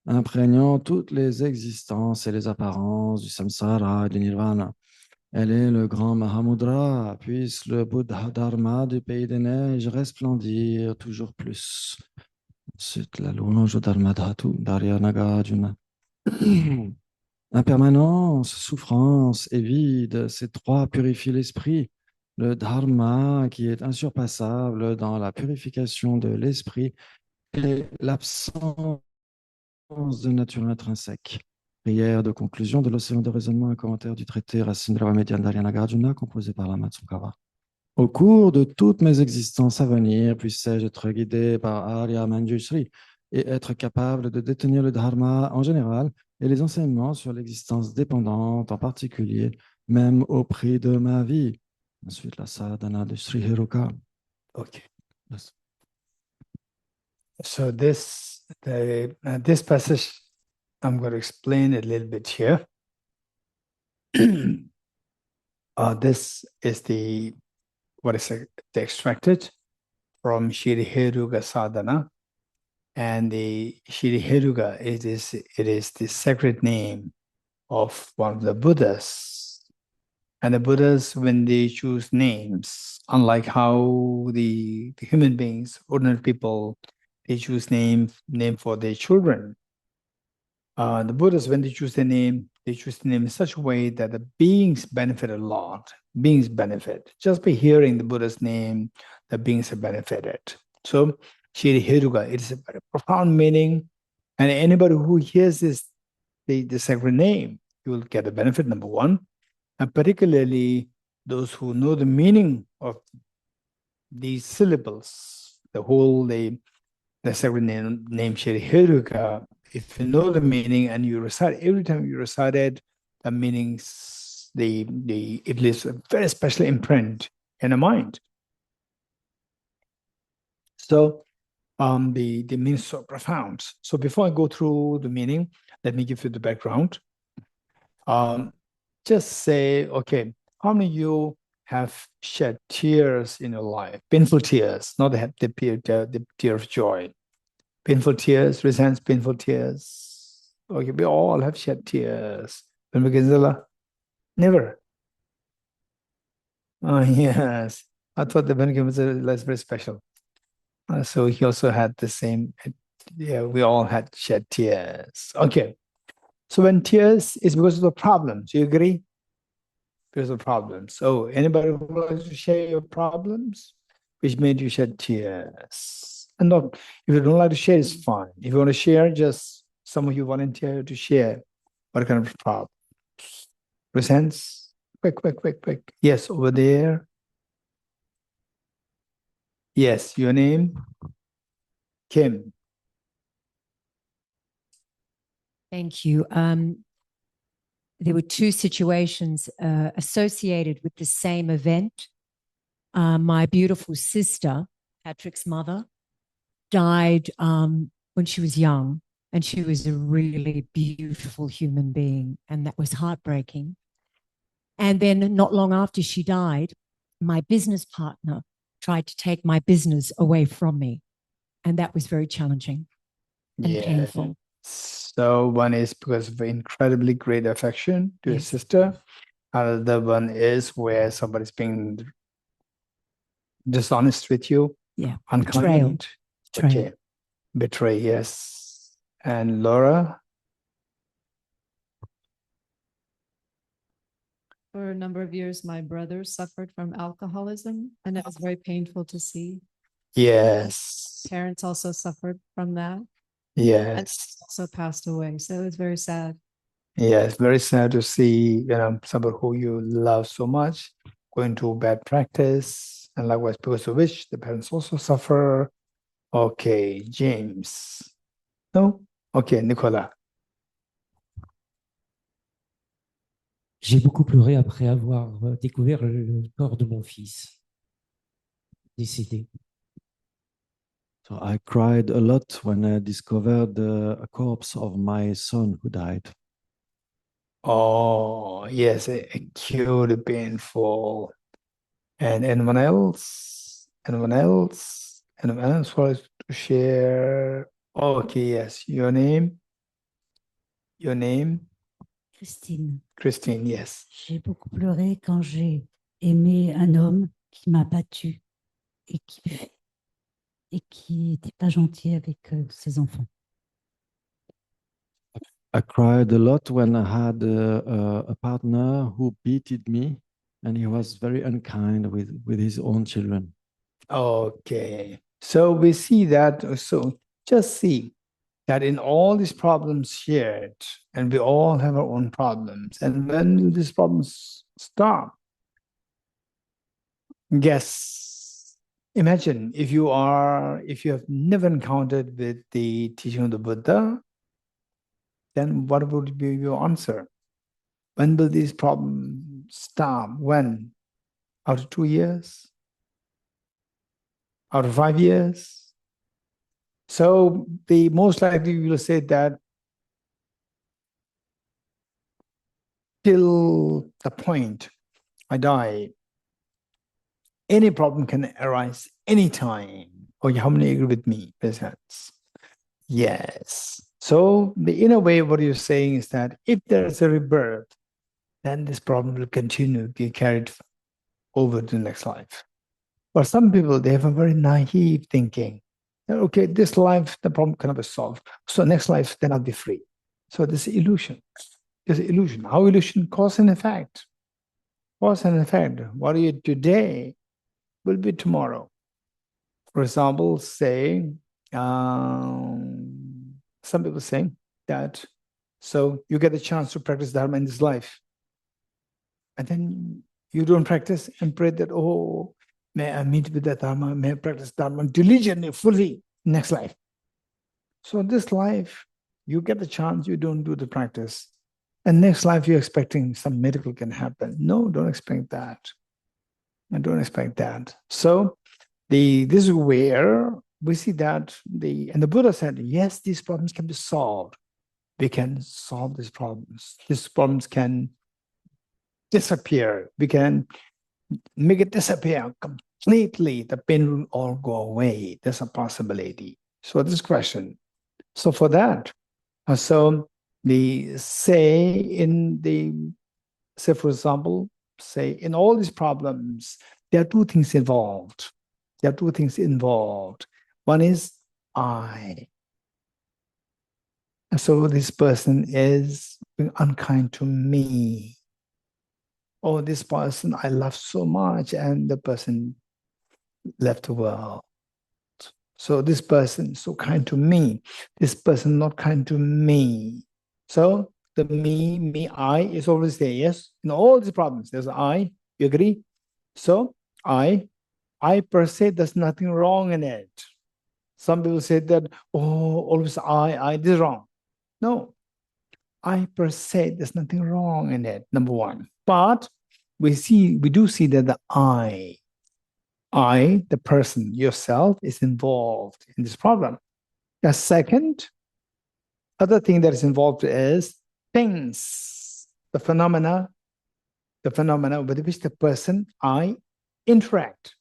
imprégnant toutes les existences et les apparences du samsara et du nirvana. Elle est le grand Mahamudra, puisse le Buddha Dharma du pays des neiges resplendir toujours plus. C'est la louange au Dharma Dhatu d'Aryanagarjuna. Impermanence, souffrance et vide, ces 3 purifient l'esprit. Le dharma qui est insurpassable dans la purification de l'esprit et l'absence de nature intrinsèque. Prière de conclusion de l'océan de raisonnement, un commentaire du traité Racine de la médiane d'Aryanagarjuna composé par Lama Tsongkhapa. Au cours de toutes mes existences à venir, puisse-je être guidé par Arya Manjushri et être capable de détenir le dharma en général et les enseignements sur l'existence dépendante en particulier, même au prix de ma vie. Ensuite, la sadhana de Sri Hiruka. Okay. Yes. So this passage, I'm going to explain a little bit here. This is the extracted from Shiriheruga Sadhana. And the Shiriheruga, it is the sacred name of one of the Buddhas. And the Buddhas, when they choose names, unlike how the human beings, ordinary people, they choose name for their children. The Buddhas, when they choose the name in such a way that the beings benefit a lot. Beings benefit. Just by hearing the Buddha's name, the beings have benefited. So, Shri Heruka, it is a very profound meaning. And anybody who hears this, the sacred name, you will get the benefit, number one. And particularly those who know the meaning of these syllables, the sacred name Shri Heruka, if you know the meaning and you recite, every time you recite it, the meanings, it leaves a very special imprint in the mind. So the meaning is so profound. So before I go through the meaning, let me give you the background. Just say, okay, how many of you have shed tears in your life? Painful tears, not the tear of joy. Painful tears, resents painful tears. Okay, we all have shed tears. Never. Oh, yes. I thought the Venerable Geshe was very special. So he also had the same, yeah, we all had shed tears. Okay. So when tears is because of the problems, you agree? Because of problems. So anybody who wants to share your problems, which made you shed tears? And not, if you don't like to share, it's fine. If you want to share, just some of you volunteer to share. What kind of problems? Presents? Quick. Yes, over there. Yes, your name? Kim. Thank you. There were two situations associated with the same event. My beautiful sister, Patrick's mother, died when she was young, and she was a really beautiful human being, and that was heartbreaking. And then not long after she died, my business partner tried to take my business away from me, and that was very challenging and painful. So one is because of incredibly great affection to your sister. Another one is where somebody's being dishonest with you. Yeah. Unkind. Betrayal. Okay. Betray, yes. And Laura? For a number of years, my brother suffered from alcoholism, and it was very painful to see. Yes. Parents also suffered from that. Yes. And also passed away. So it was very sad. Yes, very sad to see, somebody who you love so much going to bad practice, and likewise because of which the parents also suffer. Okay, James. No? Okay, Nicolas. J'ai beaucoup pleuré après avoir découvert le corps de mon fils décédé. So I cried a lot when I discovered a corpse of my son who died. Oh, yes, acute, painful. And anyone else? Anyone else? Anyone else wants to share? Okay, yes. Your name? Your name? Christine. Christine, yes. J'ai beaucoup pleuré quand j'ai aimé un homme qui m'a battue et qui n'était pas gentil avec ses enfants. I cried a lot when I had a partner who beated me, and he was very unkind with his own children. Okay. So we see that. So just see that in all these problems shared, and we all have our own problems. And when will these problems stop? Guess. Imagine if you have never encountered with the teaching of the Buddha, then what would be your answer? When will these problems stop? When? After 2 years? Out of 5 years? So the most likely you will say that till the point I die, any problem can arise anytime. Oh, how many agree with me? Raise hands. Yes. So in a way, what you're saying is that if there is a rebirth, then this problem will continue to be carried over to the next life. But some people, they have a very naive thinking. Okay, this life, the problem cannot be solved. So next life, then I'll be free. So this is illusion. This is illusion. How illusion? Cause and effect. Cause and effect. What are you today will be tomorrow. For example, say, some people say that, so you get a chance to practice Dharma in this life. And then you don't practice and pray that, oh, may I meet with the Dharma, may I practice Dharma diligently, fully, next life. So this life, you get the chance, you don't do the practice. And next life, you're expecting some miracle can happen. No, don't expect that. And don't expect that. So this is where we see that and the Buddha said, yes, these problems can be solved. We can solve these problems. These problems can disappear. We can make it disappear completely. The pain will all go away. There's a possibility. So this question. So for that, so say, for example, say in all these problems, there are two things involved. There are two things involved. One is I. And so this person is being unkind to me. Oh, this person I love so much, and the person left the world. So this person is so kind to me. This person not kind to me. So the me, I is always there. Yes, in all these problems, there's I. You agree? So I per se, there's nothing wrong in it. Some people say that, oh, always I, this is wrong. No, I per se, there's nothing wrong in it, number one. But we do see that the I, the person, yourself, is involved in this problem. The second, other thing that is involved is things, the phenomena with which the person, I, interact.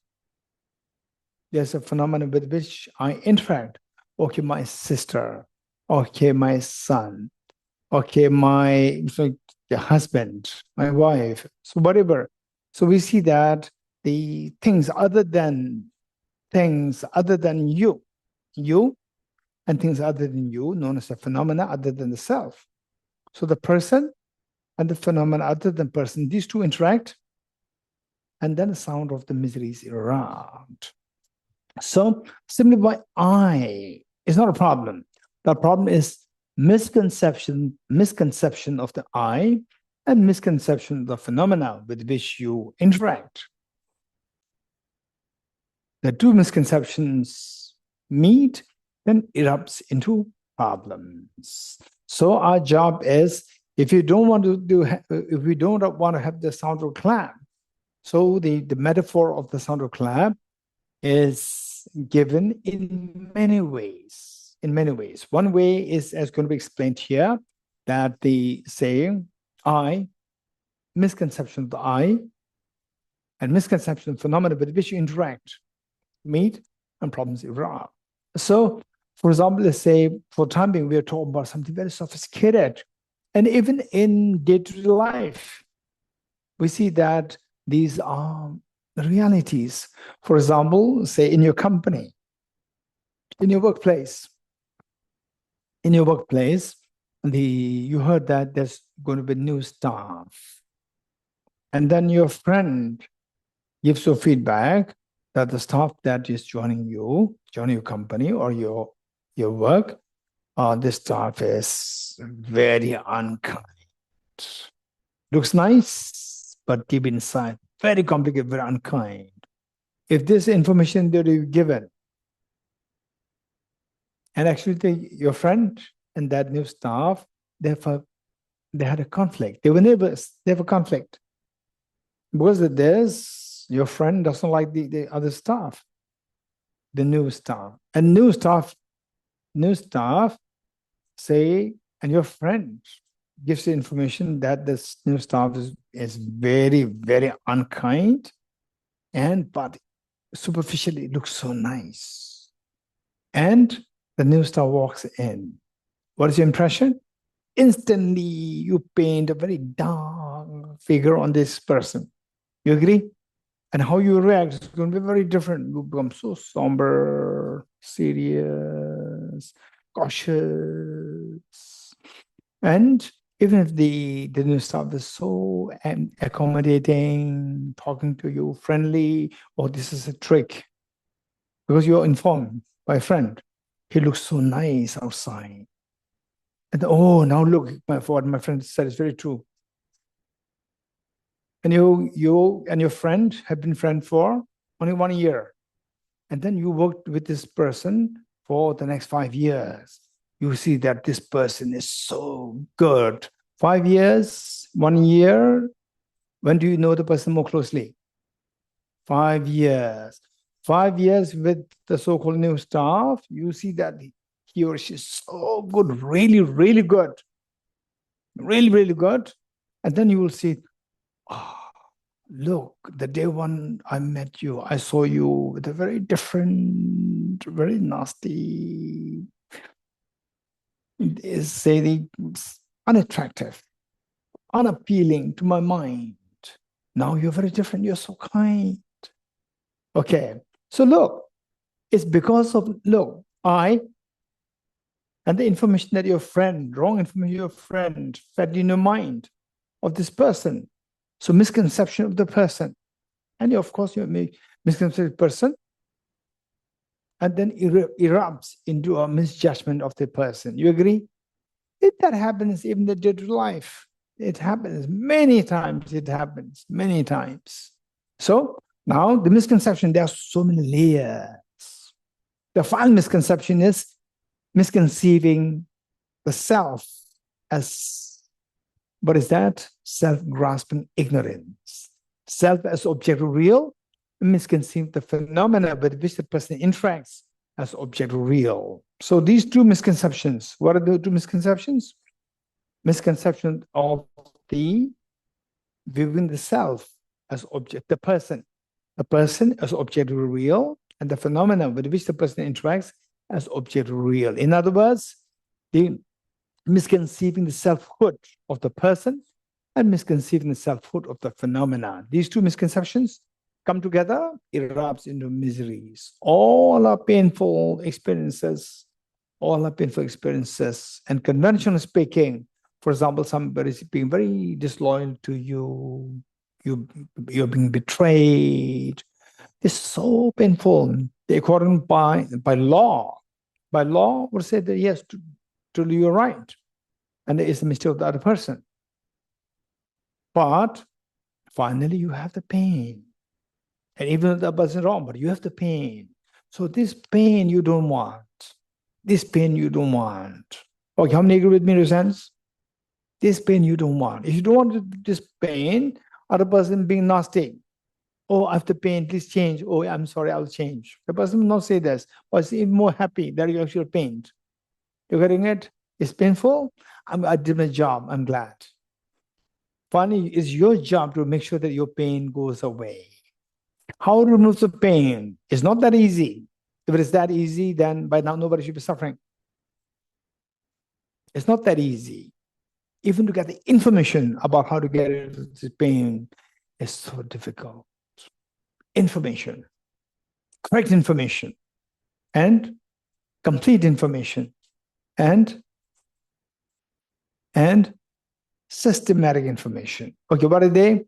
There's a phenomenon with which I interact. Okay, my sister. Okay, my son. Okay, my husband, my wife. So whatever. So we see that the things other than you, and things other than you, known as a phenomena other than the self. So the person and the phenomena other than person, these two interact, and then the sound of the misery is around. So simply by I is not a problem. The problem is misconception of the I and misconception of the phenomena with which you interact. The two misconceptions meet, then erupts into problems. So our job is, if we don't want to have the sound of clap, so the metaphor of the sound of clap is given in many ways. One way is, as going to be explained here, that the saying I, misconception of the I, and misconception of phenomena with which you interact, meet, and problems erupt. So, for example, let's say for time being, we are talking about something very sophisticated. And even in day-to-day life, we see that these are realities. For example, say in your company, in your workplace, you heard that there's going to be new staff. And then your friend gives you feedback that the staff that is joining your company or your work, this staff is very unkind. Looks nice, but deep inside, very complicated, very unkind. If this information that you've given, and actually your friend and that new staff, they had a conflict. They were neighbors, they have a conflict. Because your friend doesn't like the other staff, the new staff. And new staff say, and your friend gives you information that this new staff is very, very unkind, but superficially it looks so nice. And the new staff walks in. What is your impression? Instantly, you paint a very dark figure on this person. You agree? And how you react is going to be very different. You become so somber, serious, cautious. And even if the new staff is so accommodating, talking to you, friendly, oh, this is a trick. because you're informed by a friend. He looks so nice outside. And oh, now look, what my friend said is very true. And you and your friend have been friends for only 1 year. And then you worked with this person for the next 5 years. You see that this person is so good. 5 years, 1 year. When do you know the person more closely? 5 years. 5 years with the so-called new staff, you see that he or she is so good, really, really good. Really, really good. And then you will see, oh, look, the day one I met you, I saw you with a very different, very nasty, is saying unattractive, unappealing to my mind. Now you're very different, you're so kind. Okay, so look, it's because of, look, I, and the information that your friend, wrong information your friend fed in your mind of this person. So misconception of the person. And of course, you make misconception of the person, and then erupts into a misjudgment of the person. You agree? That happens even in the day-to-day life. It happens many times. It happens many times. So now the misconception, there are so many layers. The final misconception is misconceiving the self as, what is that? Self-grasping ignorance. Self as objective real, misconceive the phenomena with which the person interacts as objective real. So these two misconceptions, what are the two misconceptions? Misconception of the viewing the self as object, the person as objectively real, and the phenomena with which the person interacts as objectively real. In other words, the misconceiving the selfhood of the person and misconceiving the selfhood of the phenomena. These two misconceptions come together, erupts into miseries. All are painful experiences, and conventionally speaking, for example, somebody is being very disloyal to you, you're being betrayed. It's so painful. According by law, would say that yes, truly you're right, and there is a mistake of the other person. But finally, you have the pain, and even though the person is wrong, but you have the pain. So this pain you don't want. This pain you don't want. Okay, how many agree with me, in a sense? This pain you don't want. If you don't want this pain, other person being nasty. Oh, I have the pain, please change. Oh, I'm sorry, I'll change. The person will not say this, or is even more happy that you actually pained. You're getting it? It's painful. I did my job, I'm glad. Finally, it's your job to make sure that your pain goes away. How to remove the pain? It's not that easy. If it is that easy, then by now nobody should be suffering. It's not that easy. Even to get the information about how to get rid of the pain is so difficult. Information, correct information, and complete information, and systematic information. Okay, what are they?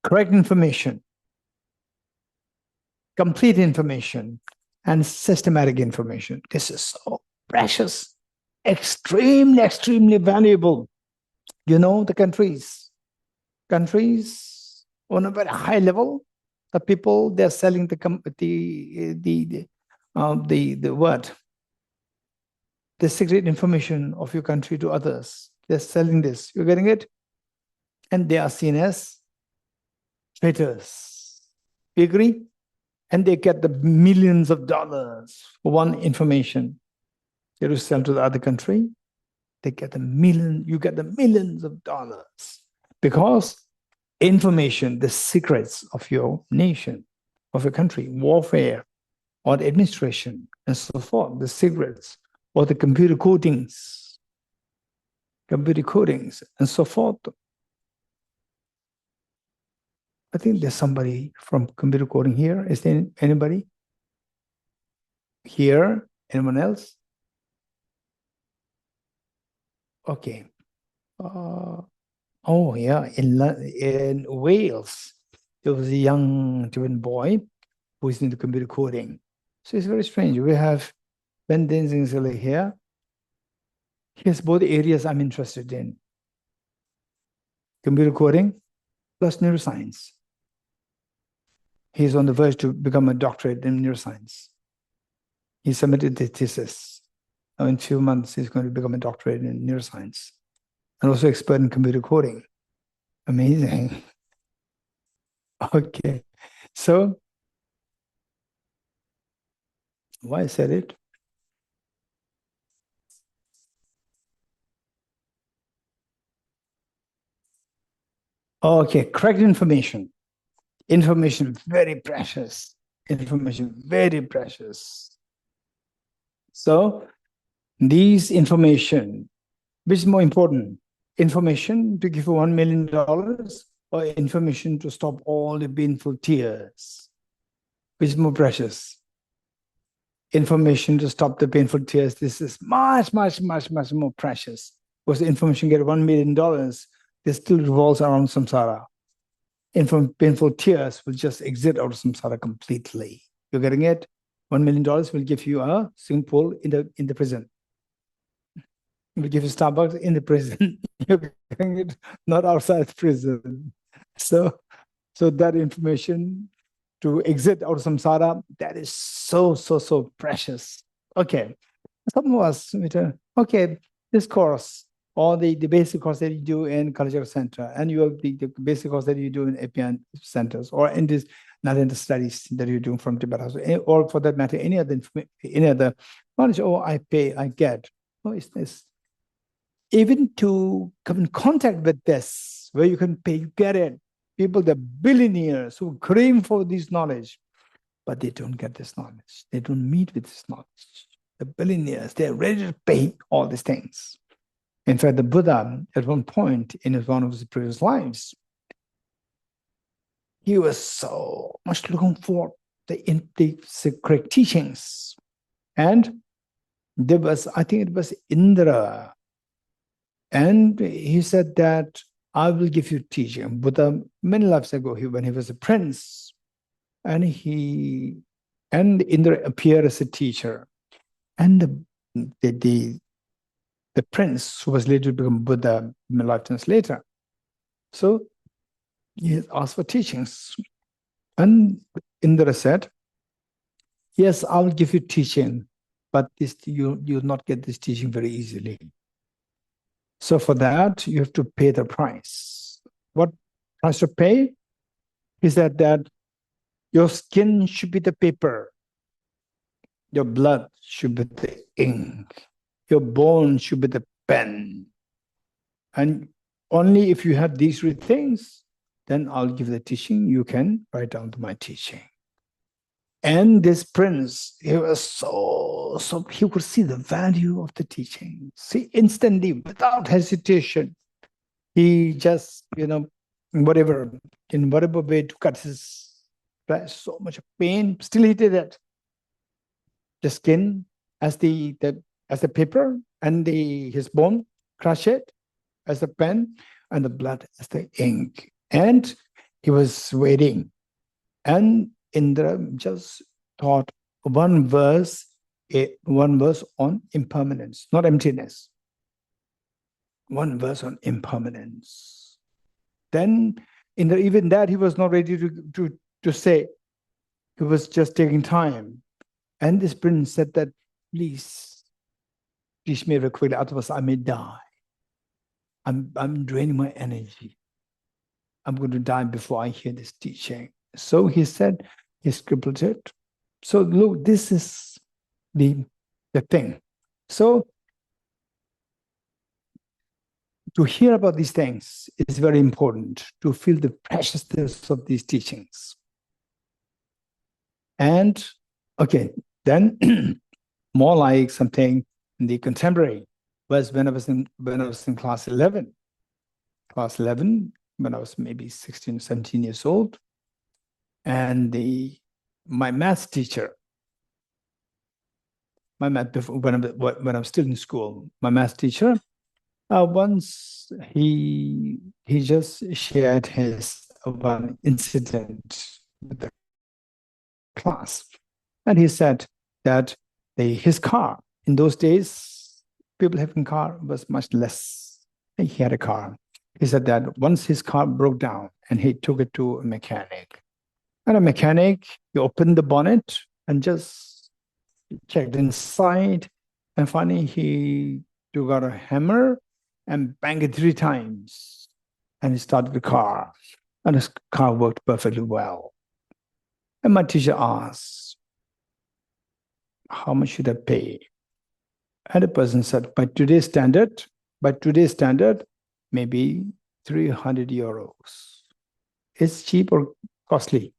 Correct information, complete information, and systematic information. This is so precious, extremely, extremely valuable. You know, the countries on a very high level, the people, they're selling the what? The secret information of your country to others. They're selling this. You're getting it? And they are seen as traitors. You agree? And they get the millions of dollars for one information. They will sell to the other country. They get you get the millions of dollars. Because information, the secrets of your nation, of your country, warfare, or the administration, and so forth, the secrets, or the computer codings, and so forth. I think there's somebody from computer coding here. Is there anybody here? Anyone else? Okay. Oh yeah, in Wales, there was a young Tibetan boy who is into computer coding. So it's very strange. We have Ben Denzingzili here. He has both areas I'm interested in. Computer coding plus neuroscience. He's on the verge to become a doctorate in neuroscience. He submitted the thesis. Now in a few months, he's going to become a doctorate in neuroscience. And also expert in computer coding. Amazing. Okay. So, why I said it? Okay, correct information. Information very precious. Information very precious. So, these information, which is more important? Information to give you $1 million or information to stop all the painful tears? Which is more precious? Information to stop the painful tears. This is much, much, much, much more precious. Because the information get $1 million, this still revolves around samsara. Painful tears will just exit out of samsara completely. You're getting it? $1 million will give you a swimming pool in the prison. It will give you Starbucks in the prison. You're getting it? Not outside the prison. So that information to exit out of samsara, that is so, so, so precious. Okay. Some of us, okay, this course, or the basic course that you do in cultural center, and you have the basic course that you do in APN centers, or in this Nalanda studies that you do from Tibet House, or for that matter, any other knowledge, I pay, I get. Oh, it's this. Even to come in contact with this, where you can pay, you get it. People, the billionaires who crave for this knowledge, but they don't get this knowledge. They don't meet with this knowledge. The billionaires, they're ready to pay all these things. In fact, the Buddha, at one point in one of his previous lives, he was so much looking for the correct teachings. And there was, I think it was Indra, and he said that I will give you teaching. Buddha, many lives ago, when he was a prince, and Indra appeared as a teacher. And the prince, who was later to become Buddha many lifetimes later, so he asked for teachings. And Indra said, yes, I will give you teaching, but you'll not get this teaching very easily. So for that, you have to pay the price. What price to pay? He said that your skin should be the paper. Your blood should be the ink. Your bone should be the pen. And only if you have these three things, then I'll give the teaching. You can write down to my teaching. And this prince, he was so he could see the value of the teaching. See, instantly, without hesitation, he just, in whatever way to cut his flesh, so much pain, still he did it. The skin as the paper, and his bone, crush it as the pen, and the blood as the ink. And he was waiting. And Indra just taught one verse on impermanence, not emptiness. One verse on impermanence. Then, even that he was not ready to say. He was just taking time. And this prince said that, please teach me very quickly, otherwise I may die. I'm draining my energy. I'm going to die before I hear this teaching. So he said, he scribbled it. So look, this is the thing. So to hear about these things is very important, to feel the preciousness of these teachings. And okay, then more like something in the contemporary was when I was in class 11. Class 11, when I was maybe 16, 17 years old. And my math teacher, when I'm still in school, my math teacher, once he just shared his one incident with the class. And he said, that his car, in those days, people having car was much less. He had a car. He said that once his car broke down and he took it to a mechanic. And a mechanic, he opened the bonnet and just checked inside. And finally, he took out a hammer and banged it 3 times. And he started the car. And his car worked perfectly well. And my teacher asked, how much should I pay? And the person said, by today's standard, maybe 300 euros. It's cheap or costly?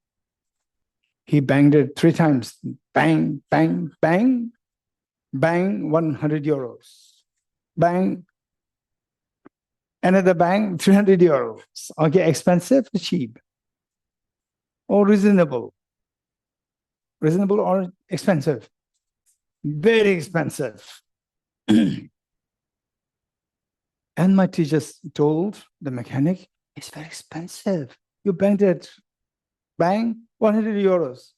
He banged it 3 times. Bang, bang, bang, bang, 100 euros. Bang, another bang, 300 euros. Okay, expensive or cheap? Or reasonable? Reasonable or expensive? Very expensive. And my teacher told the mechanic, it's very expensive. You banged it, bang, 100 euros.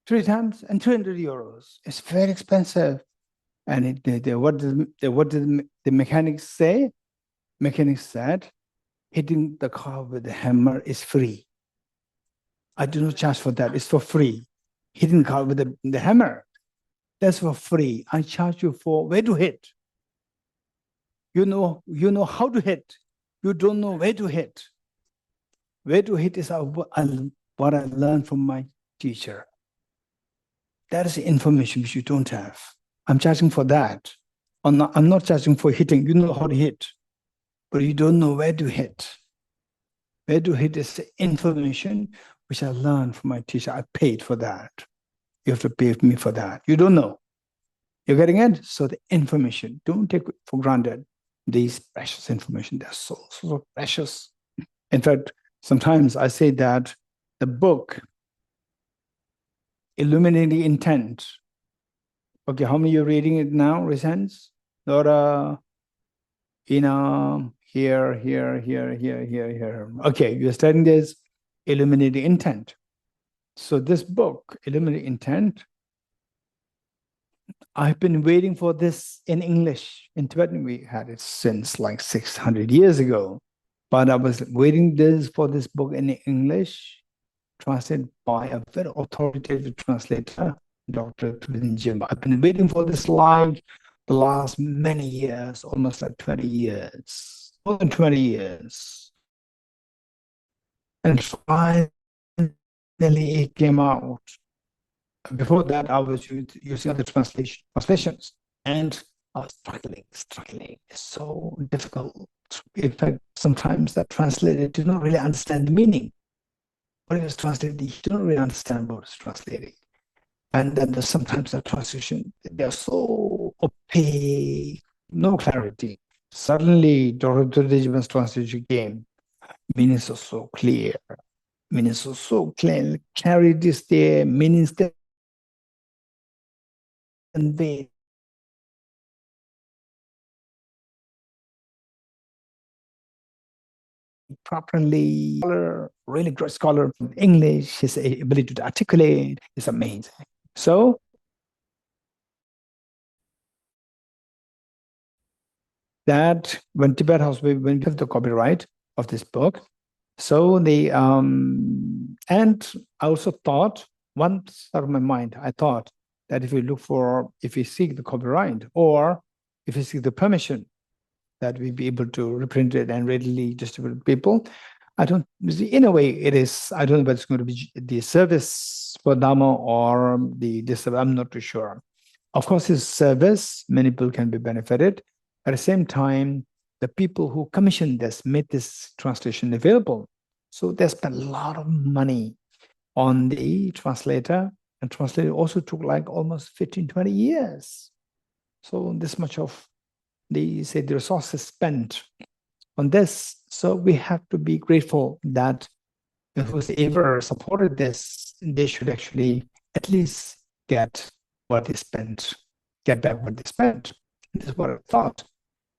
3 times and 200 euros. It's very expensive. And what did the mechanic say? Mechanic said, hitting the car with the hammer is free. I do not charge for that. It's for free. Hitting the car with the hammer, that's for free. I charge you for where to hit. You know how to hit. You don't know where to hit. Where to hit is what I learned from my teacher. That is the information which you don't have. I'm charging for that. I'm not charging for hitting. You know how to hit, but you don't know where to hit. Where to hit is the information which I learned from my teacher. I paid for that. You have to pay me for that. You don't know. You're getting it? So the information, don't take for granted these precious information. They're so precious. In fact, sometimes I say that the book, Illuminating Intent. Okay, how many are reading it now, Resents? Laura, Ina, here. Okay, you're studying this, Illuminating Intent. So this book, Illuminating Intent, I've been waiting for this in English. In Tibetan, we had it since like 600 years ago. But I was waiting for this book in English, translated by a very authoritative translator, Dr. Jim. I've been waiting for this like the last many years, almost like 20 years, more than 20 years. And finally it came out. Before that, I was using other translations, and I was struggling. It's so difficult. In fact, sometimes that translator did not really understand the meaning. What he was translating, he didn't really understand what he was translating. And then sometimes the translation, they're so opaque, no clarity. Suddenly, Dr. Dijiman's translation came. Meanings are so clear. Meanings are so clear. Clarity is there, meanings there. And they properly, really great scholar in English, his ability to articulate is amazing. So that when Tibet House, when we have the copyright of this book, so the and I also thought, once out of my mind, I thought that if we seek the copyright or if we seek the permission, that we be able to reprint it and readily distribute to people. In a way, it is, I don't know whether it's going to be the service for Dharma or I'm not too sure. Of course, it's service, many people can be benefited. At the same time, the people who commissioned this made this translation available. So they spent a lot of money on the translator, and translator also took like almost 15, 20 years. So this much of the resources spent on this. So we have to be grateful that whoever supported this, they should actually at least get what they spent, get back what they spent. This is what I thought.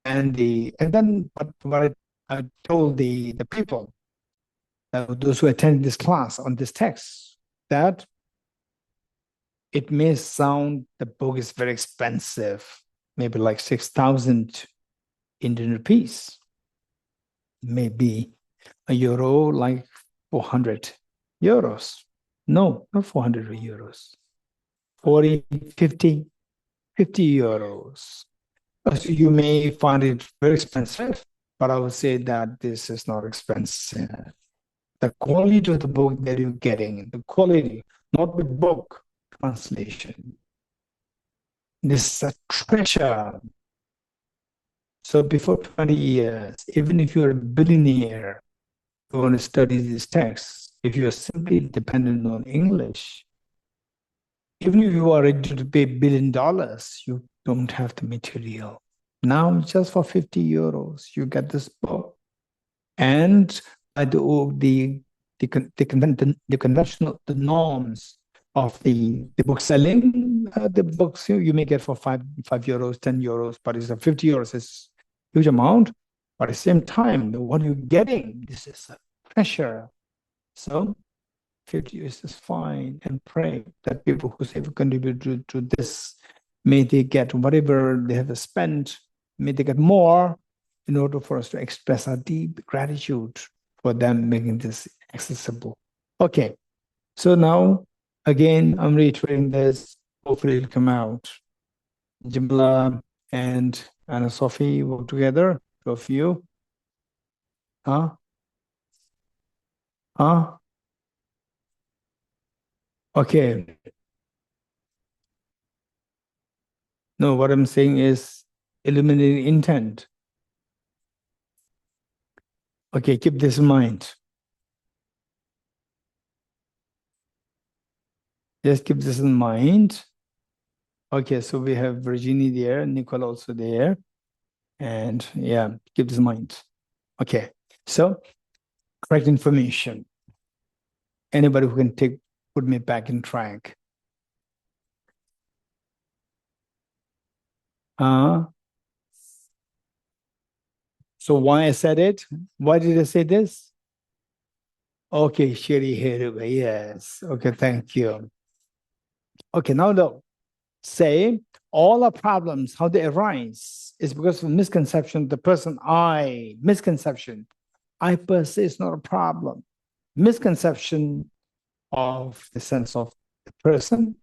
And then what I told the people, those who attended this class on this text, that it may sound the book is very expensive, maybe like 6,000 Indian rupees, maybe a euro like 400 euros. No, not 400 euros. 40, 50 euros. So you may find it very expensive, but I would say that this is not expensive. The quality of the book that you're getting, the quality, not the book translation. This is a treasure. So before 20 years, even if you're a billionaire, you want to study these texts, if you're simply dependent on English, even if you are ready to pay $1 billion, you don't have the material. Now, just for 50 euros, you get this book. And the conventional, the norms of the book selling, the books you may get for 5 euros, 10 euros, but it's 50 euros is a huge amount. But at the same time, what you're getting, this is a pressure. So 50 euros is fine, and pray that people who have contributed to this, may they get whatever they have spent, may they get more, in order for us to express our deep gratitude for them making this accessible. Okay, so now, again, I'm reiterating this, hopefully it'll come out. Jimla and Anna Sophie work together, two of you. Huh? Huh? Okay. No, what I'm saying is eliminating intent. Okay, keep this in mind. Just keep this in mind. Okay, so we have Virginie there, Nicole also there. And yeah, keep this in mind. Okay, so correct information. Anybody who can put me back in track. So why I said it? Why did I say this? Okay, Shiri Heruga, yes. Okay, thank you. Okay, now look. Say all our problems, how they arise, is because of misconception, the person I, misconception. I per se is not a problem. Misconception of the sense of the person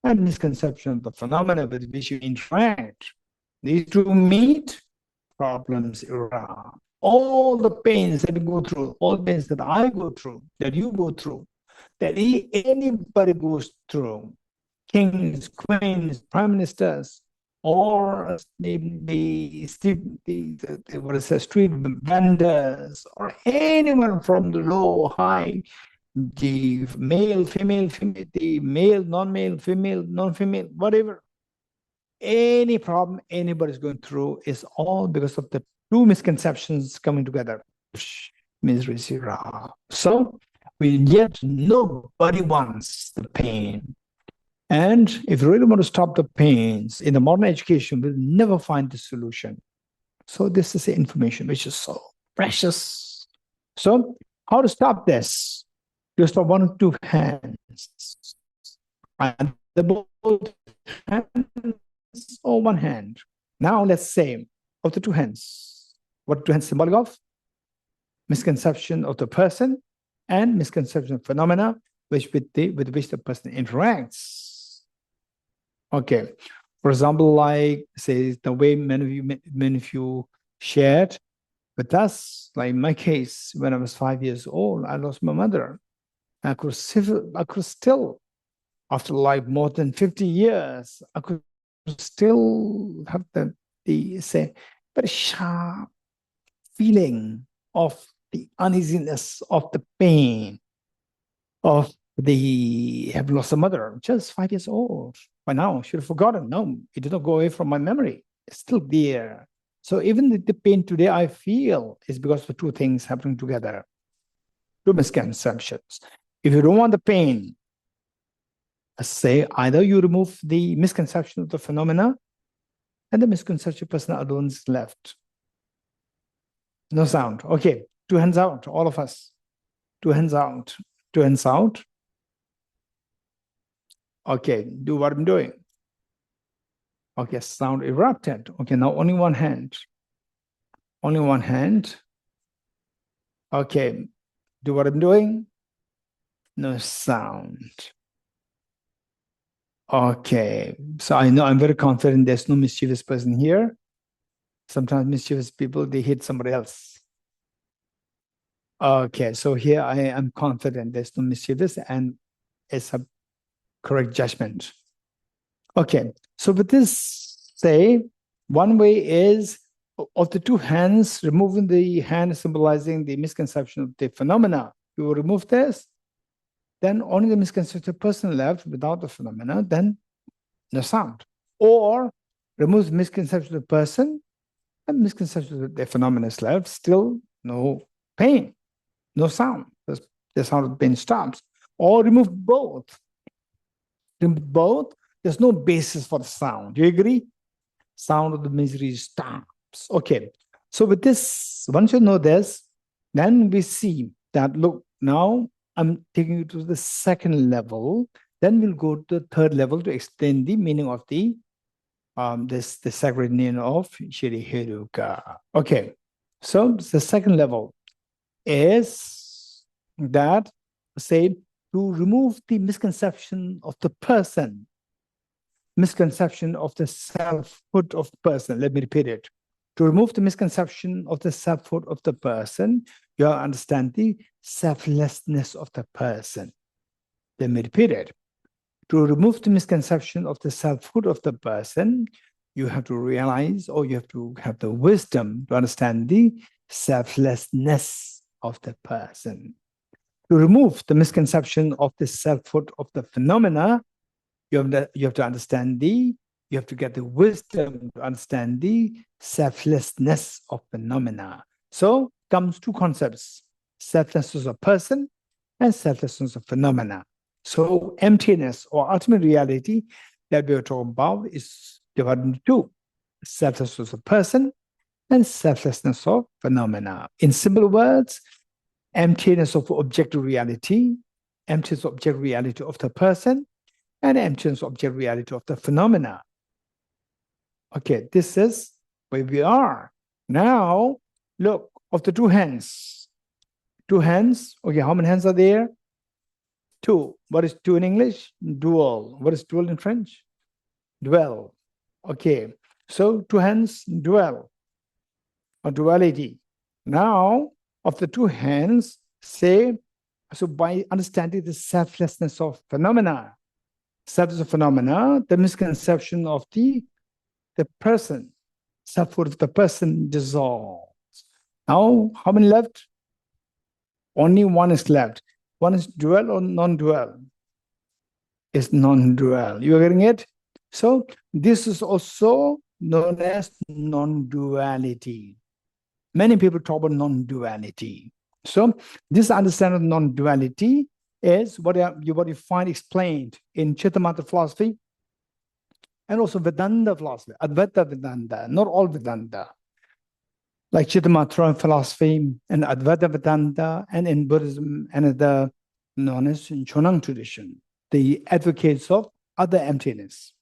and misconception of the phenomena with which you interact. These two meet, problems around. All the pains that you go through, all the pains that I go through, that you go through, that anybody goes through, kings, queens, prime ministers, or the street vendors, or anyone from the low, high, the male, female, the male, non-male, female, non-female, whatever. Any problem anybody's going through is all because of the two misconceptions coming together. Misery. So yet nobody wants the pain. And if you really want to stop the pains, in the modern education, we'll never find the solution. So this is the information which is so precious. So how to stop this? Just on one or two hands. And the both hands or one hand. Now let's say of the two hands. What two hands symbolic of? Misconception of the person and misconception of phenomena with which the person interacts. Okay. For example, like say the way many of you shared with us, like in my case, when I was 5 years old, I lost my mother. I could still, after like more than 50 years, I could still have the very sharp feeling of the uneasiness, of the pain, of the have lost a mother, just 5 years old. By now, I should have forgotten. No, it did not go away from my memory. It's still there. So even the pain today I feel is because of two things happening together. Two misconceptions. If you don't want the pain, say either you remove the misconception of the phenomena and the misconception person alone is left. No sound. Okay, two hands out, all of us. Two hands out. Two hands out. Okay, do what I'm doing. Okay, sound erupted. Okay, now only one hand. Only one hand. Okay, do what I'm doing. No sound. Okay, so I know I'm very confident there's no mischievous person here. Sometimes mischievous people, they hit somebody else. Okay, so here I am confident there's no mischievous and it's a correct judgment. Okay, so with this, say, one way is of the two hands, removing the hand symbolizing the misconception of the phenomena. You will remove this, then only the misconception person left without the phenomena, then no sound. Or remove the misconception of the person and misconception of the phenomena is left, still no pain, no sound. The sound of pain stops. Or remove both. Remove both. There's no basis for the sound. Do you agree? Sound of the misery stops. Okay. So with this, once you know this, then we see that, look, now I'm taking you to the second level. Then we'll go to the third level to explain the meaning of the the sacred name of Shri Heruka. Okay. So the second level is that, say, to remove the misconception of the person, misconception of the selfhood of the person. Let me repeat it. To remove the misconception of the selfhood of the person, you understand the selflessness of the person. Let me repeat it. To remove the misconception of the selfhood of the person, you have to realize, or you have to have the wisdom to understand the selflessness of the person. To remove the misconception of the selfhood of the phenomena, you have to understand you have to get the wisdom to understand the selflessness of phenomena. So comes two concepts, selflessness of person and selflessness of phenomena. So emptiness or ultimate reality that we are talking about is divided into two, selflessness of person and selflessness of phenomena. In simple words, emptiness of objective reality, emptiness of objective reality of the person, and emptiness of objective reality of the phenomena. Okay, this is where we are. Now, look, of the two hands. Two hands, okay, how many hands are there? Two. What is two in English? Dual. What is dual in French? Dwell. Okay, so two hands, dwell, or duality. Now, of the two hands, say, so by understanding the selflessness of phenomena, selflessness of phenomena, the misconception of the person, selfhood of the person dissolves. Now, how many left? Only one is left. One is dual or non-dual? It's non-dual. You are getting it? So this is also known as non-duality. Many people talk about non-duality. So this understanding of non-duality is what you find explained in Chittamatra philosophy and also Vedanta philosophy, Advaita Vedanta, not all Vedanta. Like Chittamatra philosophy and Advaita Vedanta, and in Buddhism and the known as Chonang tradition, the advocates of other emptiness.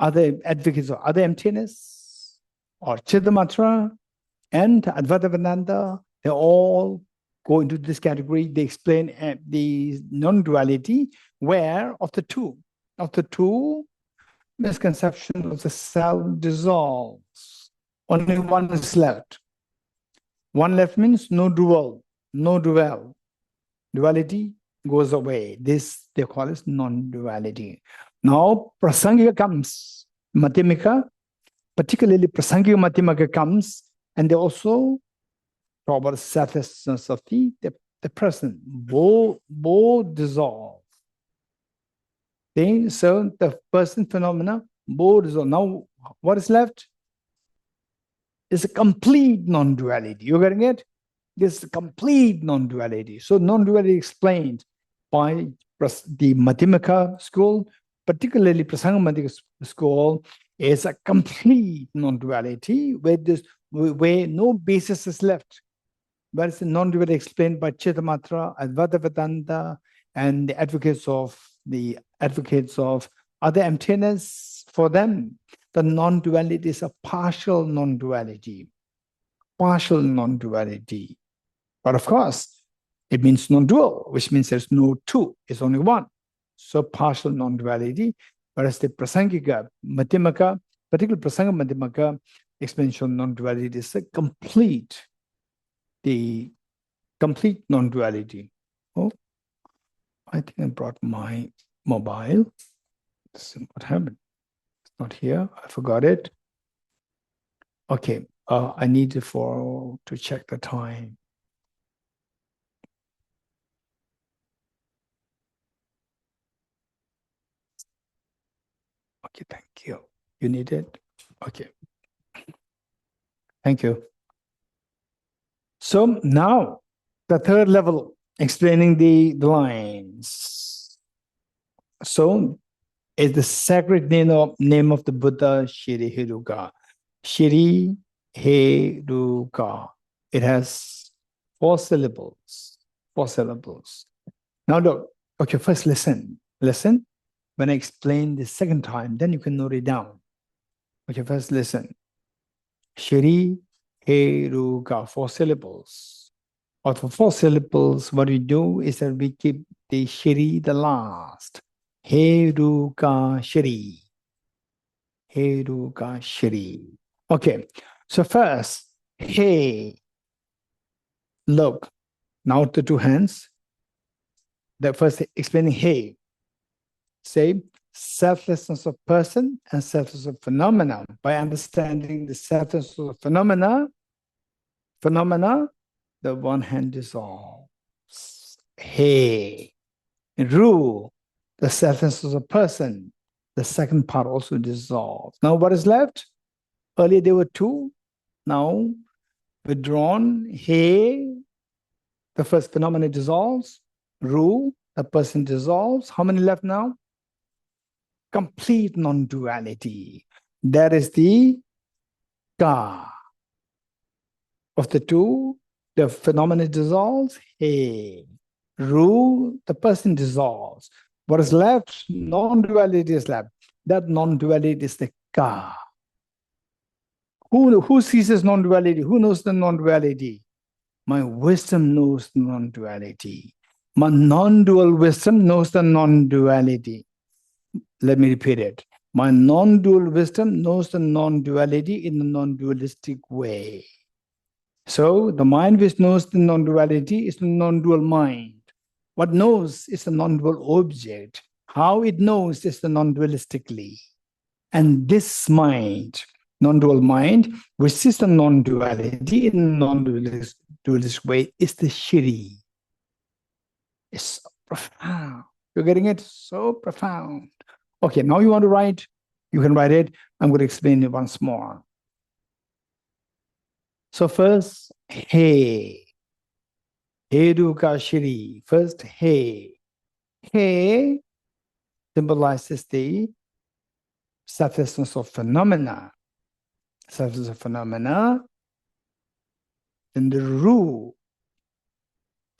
Other advocates of other emptiness, or Chittamatra and Advaita Vedanta, they all go into this category. They explain the non-duality, where of the two, misconception of the self dissolves. Only one is left. One left means no dual, no dual. Duality goes away. This they call it non-duality. Now Prasangika comes, Madhyamika, particularly Prasangika Madhyamika comes, and they also talk about the selflessness of the person. Both dissolve. So the person phenomena, both dissolve. Now what is left? Is a complete non-duality. You getting it? This is a complete non-duality. So non-duality explained by the Madhyamika school, particularly Prasanga Madhyamika school, is a complete non-duality where no basis is left. But it's a non-duality explained by Chittamatra, Advaita Vedanta, and the advocates of the advocates of other emptiness. For them, the non-duality is a partial non-duality. Partial non-duality. But of course, it means non-dual, which means there's no two, it's only one. So partial non-duality, whereas the Prasangika, Madhyamaka, particularly Prasanga Madhyamaka, explanation non-duality is a complete, the complete non-duality. Oh, I think I brought my mobile. This is what happened. It's not here. I forgot it. Okay, I need to check the time. Okay, thank you. You need it? Okay. Thank you. So now, the third level, explaining the lines. So, is the sacred name of the Buddha, Shri Heruka. Shri Heruka. It has 4 syllables. 4 syllables. Now look, okay, first listen. Listen. When I explain the second time, then you can note it down. Okay, first listen. Shri Heruka, 4 syllables. Or for 4 syllables, what we do is that we keep the Shri the last. Heruka Shri. Heruka Shri. Okay, so first, He. Look, now the 2 hands. The first explaining He. Say, selflessness of person and selflessness of phenomena. By understanding the selflessness of phenomena, the one hand dissolves. He. Ru, the selflessness of person, the second part also dissolves. Now what is left? Earlier there were 2, now withdrawn. He, the first phenomena dissolves. Ru, the person dissolves. How many left now? Complete non-duality. That is the Ka. Of the 2, the phenomena dissolves. He. Ru, the person dissolves. What is left? Non-duality is left. That non-duality is the Ka. Who sees this non-duality? Who knows the non-duality? My wisdom knows the non-duality. My non-dual wisdom knows the non-duality. Let me repeat it. My non-dual wisdom knows the non-duality in a non-dualistic way. So the mind which knows the non-duality is the non-dual mind. What knows is the non-dual object. How it knows is the non-dualistically. And this mind, non-dual mind, which sees the non-duality in a non-dualistic way, is the Shri. It's so profound. You're getting it? So profound. Okay, now you want to write? You can write it. I'm going to explain it once more. So first, He. Heruka Shri. First, He. He symbolizes the selflessness of phenomena. Selflessness of phenomena. Then the Ru,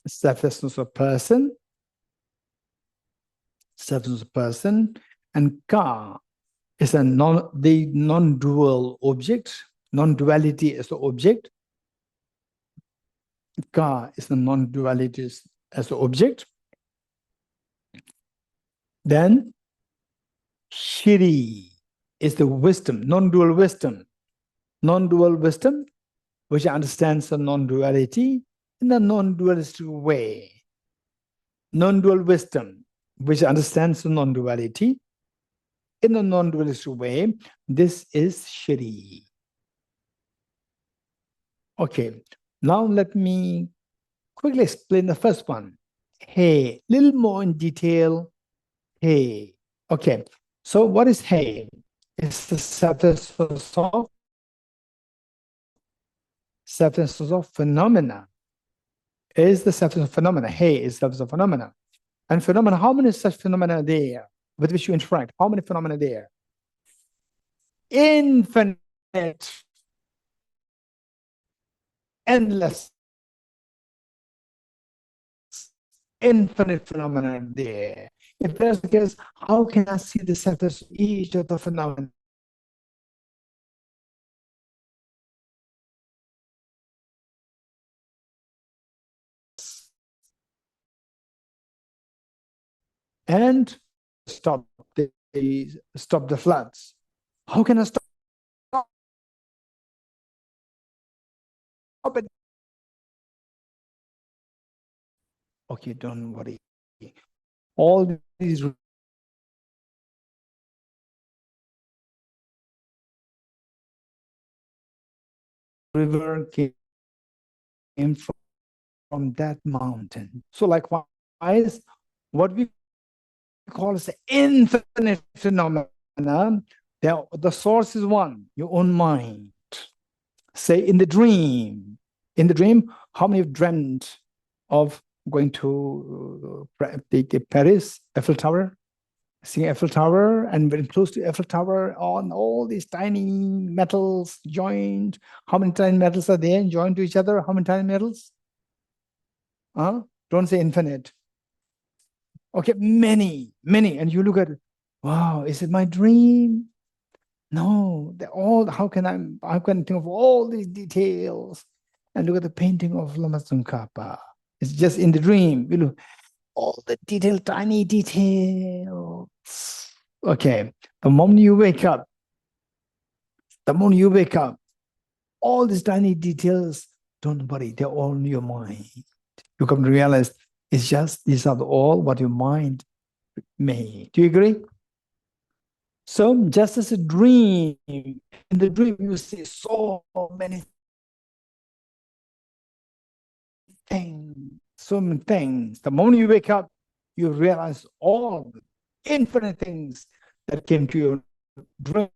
selflessness of person. Selflessness of person. And Ka is the non-dual object. Non-duality is the object. Ka is the non-duality as the object. Then Shri is the wisdom, non-dual wisdom. Non-dual wisdom, which understands the non-duality in a non-dualistic way. Non-dual wisdom, which understands the non-duality in a non-dualistic way. This is Shri. Okay, now let me quickly explain the first one. He, little more in detail. He. Okay, so what is He? It's the selflessness of phenomena. Is the selflessness of phenomena. He is selflessness of phenomena. And phenomena, how many such phenomena are there with which you interact? How many phenomena are there? Infinite. Endless. Infinite phenomena are there. If that's the case, how can I see the centers of each of the phenomena? And stop the floods. How can I stop it? Okay, don't worry. All these river came from that mountain. So likewise, what we call as infinite phenomena, the source is one, your own mind. Say in the dream, how many have dreamt of going to Paris, Eiffel Tower, seeing Eiffel Tower, and very close to Eiffel Tower on all these tiny metals joined? How many tiny metals are there joined to each other? How many tiny metals? Don't say infinite. Okay, many, and you look at it, wow, is it my dream? No, they're all, how can I think of all these details? And look at the painting of Lama Tsongkhapa. It's just in the dream. You look, all the detailed, tiny details. Okay, the moment you wake up, all these tiny details, don't worry, they're all in your mind. You come to realize it's just, these are all what your mind made. Do you agree? So just as a dream, in the dream you see so many things. The moment you wake up, you realize all the infinite things that came to your dream.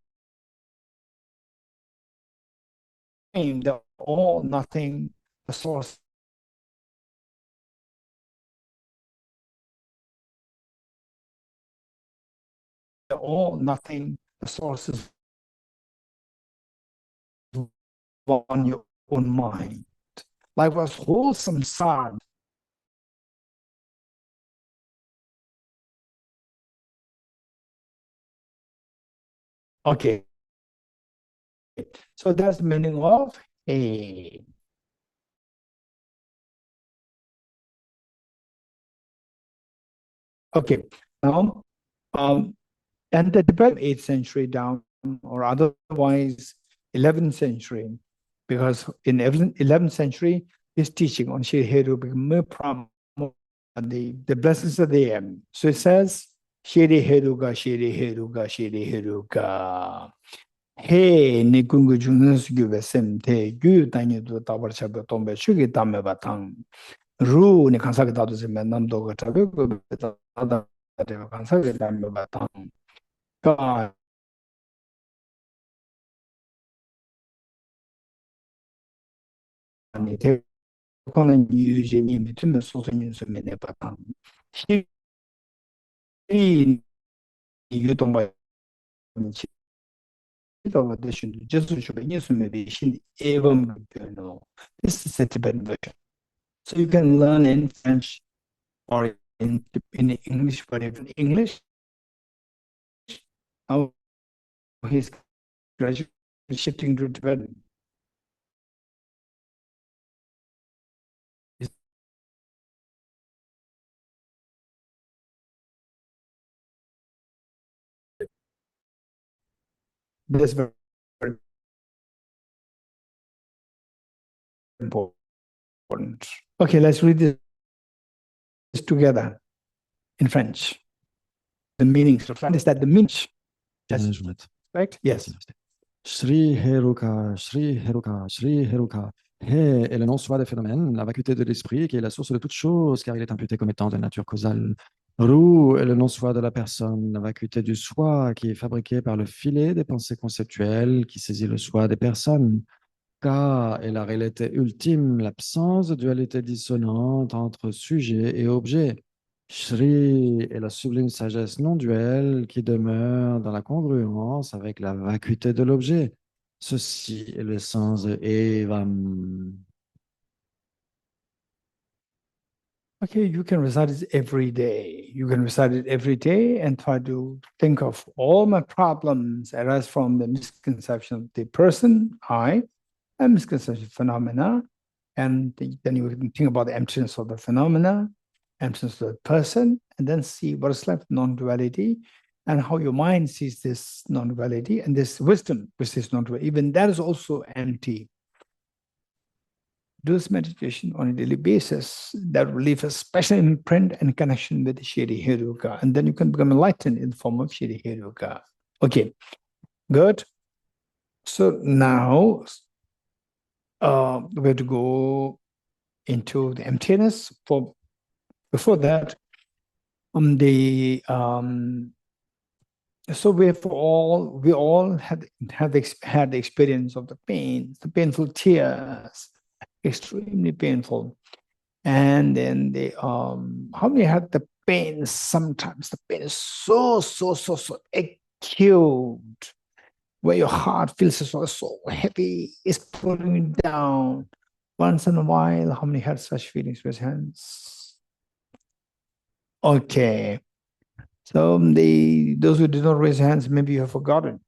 They're all nothing, the source. They're all nothing, the source is on your own mind. Likewise, whole samsara. Okay. So that's the meaning of a. Okay. Now, and the Tibet 8th century down, or otherwise 11th century, because in 11th century, his teaching on Shiriheru became the blessings are there. So it says, Shiriheruga, Shiriheruga, Shiriheruga. Hey, Nikungu Junus Guvesem te Gu Tanya do Tabar Chabe Tombe Shugi Tame Batang. Ru ni Kansaka Tatu Zime Namdo Tabe Tada Kansaka Tame Batang. Ka ni te konan yuje ni mitime soso nyunsu mene Batang. Shi ni yutomba ni just this is a Tibetan version. So you can learn in French or in English, but in English, now he's gradually shifting to Tibetan. That's very important. Okay, let's read this together in French. The meanings of French is that the meaning. Right? Yes. Shri Heruka, Shri Heruka, Shri Heruka. He est le non-soi des phénomènes, la vacuité de l'esprit qui est la source de toute chose car il est imputé comme étant de nature causale. Ru est le non-soi de la personne, la vacuité du soi qui est fabriqué par le filet des pensées conceptuelles qui saisit le soi des personnes. Ka est la réalité ultime, l'absence de dualité dissonante entre sujet et objet. Shri est la sublime sagesse non duelle qui demeure dans la congruence avec la vacuité de l'objet. Ceci est le sens de Evam. Okay, you can recite it every day. You can recite it every day and try to think of all my problems arise from the misconception of the person, I, and misconception phenomena. And then you can think about the emptiness of the phenomena, emptiness of the person, and then see what is left, non-duality, and how your mind sees this non-duality and this wisdom, which is non-duality. Even that is also empty. Do this meditation on a daily basis. That will leave a special imprint and connection with the Shiri Hiruka. And then you can become enlightened in the form of Shiri Hiruka. Okay, good. So now we have to go into the emptiness. Before that, so we all had the experience of the pain, the painful tears, extremely painful. And then how many had the pain? Sometimes the pain is so acute, where your heart feels so heavy, it's pulling you down. Once in a while, how many had such feelings with hands? Okay. So those who did not raise hands, maybe you have forgotten.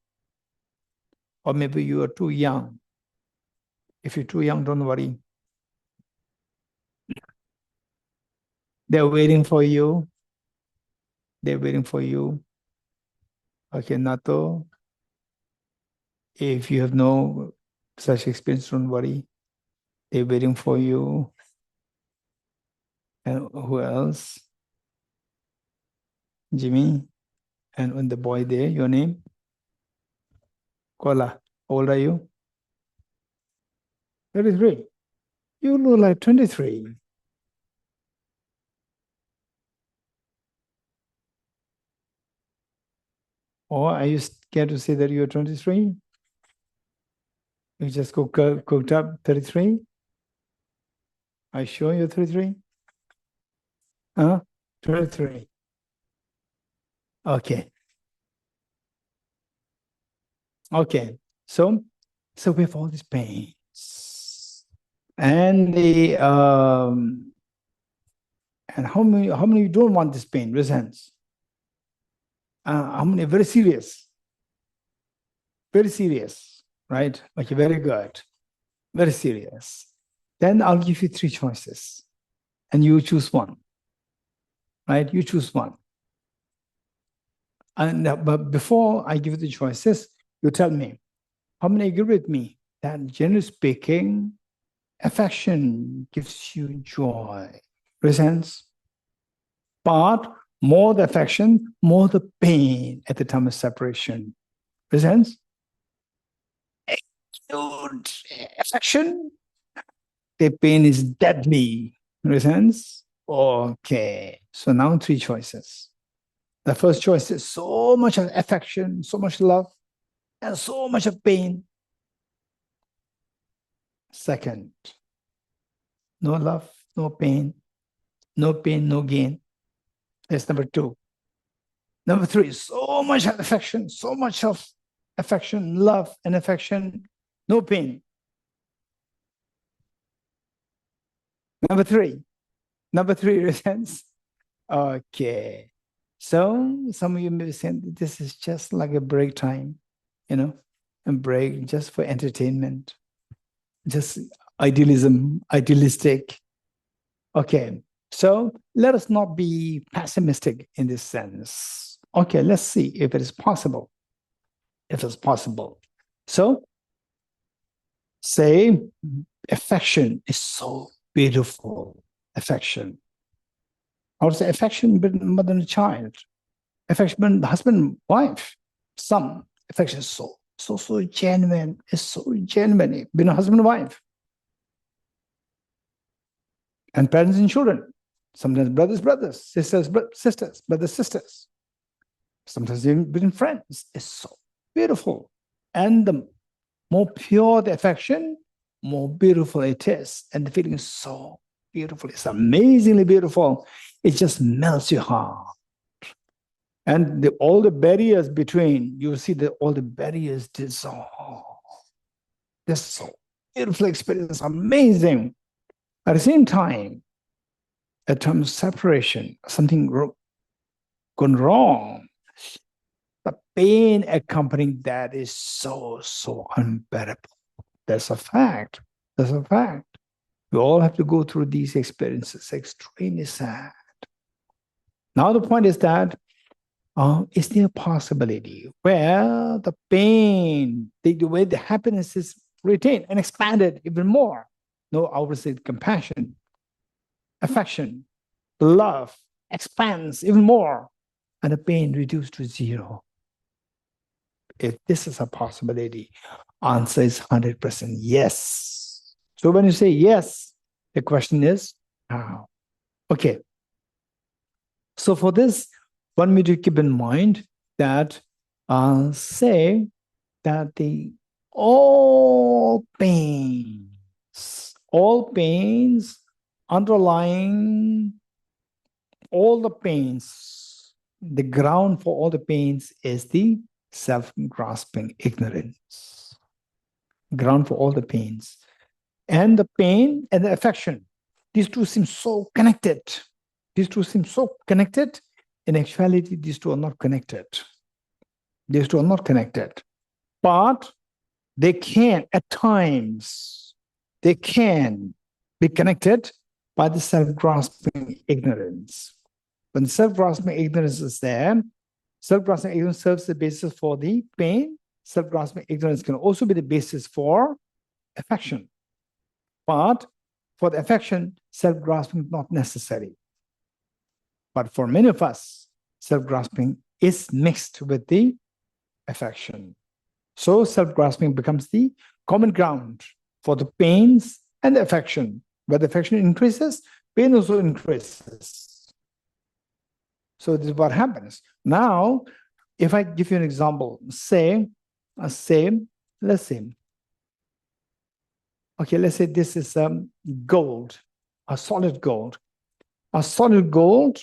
Or maybe you are too young. If you're too young, don't worry. They're waiting for you. They're waiting for you. Okay, Nato. If you have no such experience, don't worry. They're waiting for you. And who else? Jimmy. And when the boy there, your name? Kola. How old are you? 33. You look like 23. Or are you scared to say that you're 23? You just cooked up 33? Are you sure you're 33? Huh? 23. Okay. Okay. So we have all these pains. And and how many you don't want this pain? Raise hands. How many very serious? Very serious, right? Okay, very good. Very serious. Then I'll give you 3 choices. And you choose one. Right? You choose one. And but before I give you the choices, you tell me, how many agree with me that generally speaking, affection gives you joy? Raise hands. But more the affection, more the pain at the time of separation. Raise hands. Acute affection, the pain is deadly. Raise hands. Okay. So now 3 choices. The first choice is so much of affection, so much love, and so much of pain. Second, no love, no pain, no pain, no gain. That's number 2. Number 3, so much of affection, so much of affection, love, and affection, no pain. Number 3, reasons. Okay. So some of you may be saying this is just like a break time, a break just for entertainment, just idealistic. Okay, so let us not be pessimistic in this sense. Okay, let's see if it is possible. If it's possible. So, say affection is so beautiful. Affection. I would say affection between mother and child, affection between husband, wife, son. Affection is so genuine. It's so genuine between husband and wife, and parents and children. Sometimes brothers, sisters, sisters. Sometimes even between friends. It's so beautiful, and the more pure the affection, more beautiful it is, and the feeling is so beautiful. It's amazingly beautiful. It just melts your heart. And all the barriers between, you see that all the barriers dissolve. This is so beautiful experience, amazing. At the same time, a term of separation, something gone wrong. The pain accompanying that is so unbearable. That's a fact. That's a fact. We all have to go through these experiences. Extremely sad. Now the point is that is there a possibility where the pain, the way the happiness is retained and expanded even more? No, I would say compassion, affection, love expands even more, and the pain reduced to zero. If this is a possibility, answer is 100% yes. So when you say yes, the question is how? Okay. So for this, one need to keep in mind that say that all pains underlying all the pains, the ground for all the pains is the self-grasping ignorance. Ground for all the pains. And the pain and the affection, these two seem so connected. These two seem so connected. In actuality, these two are not connected. These two are not connected. But they can, at times, they can be connected by the self-grasping ignorance. When the self-grasping ignorance is there, self-grasping ignorance serves the basis for the pain. Self-grasping ignorance can also be the basis for affection. But for the affection, self-grasping is not necessary. But for many of us, self-grasping is mixed with the affection. So self-grasping becomes the common ground for the pains and the affection. Where the affection increases, pain also increases. So this is what happens. Now, if I give you an example, let's say, okay, let's say this is gold, a solid gold. A solid gold,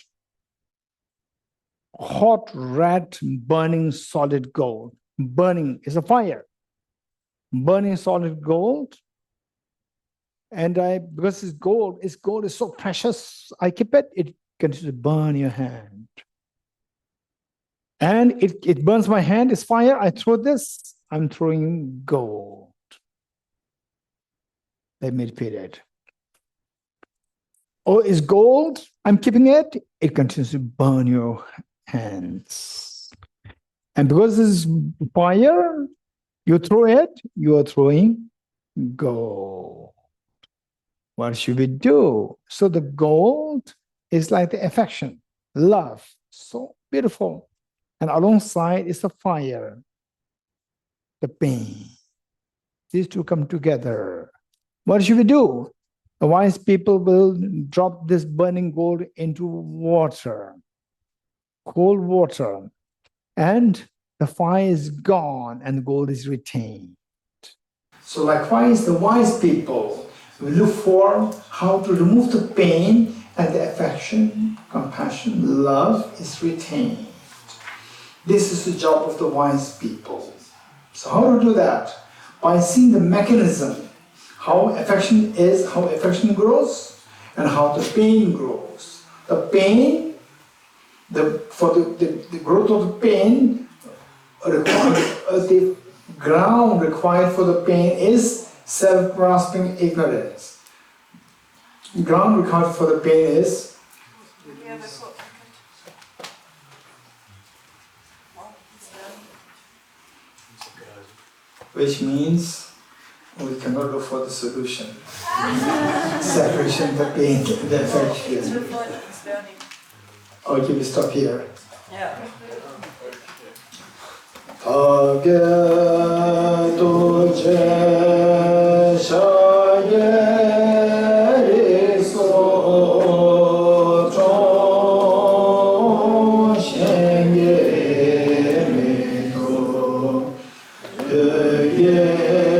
hot, red, burning solid gold. Burning is a fire. Burning solid gold. And because this gold is so precious, I keep it, it continues to burn your hand. And it burns my hand, it's fire, I throw this, I'm throwing gold. Let me repeat it. Oh, it's gold, I'm keeping it, it continues to burn your hands. And because this is fire, you throw it, you are throwing gold. What should we do? So the gold is like the affection, love, so beautiful. And alongside is the fire, the pain. These two come together. What should we do? The wise people will drop this burning gold into water, cold water, and the fire is gone and the gold is retained. So likewise, the wise people will look for how to remove the pain and the affection, compassion, love is retained. This is the job of the wise people. So how to do that? By seeing the mechanism, how affection is, how affection grows, and how the pain grows. The pain, for the growth of the pain, the ground required for the pain is self-grasping ignorance. Ground required for the pain is which means we cannot look for the solution. Separation, the pain, the affection. Okay, we stop here. Yeah. Yeah.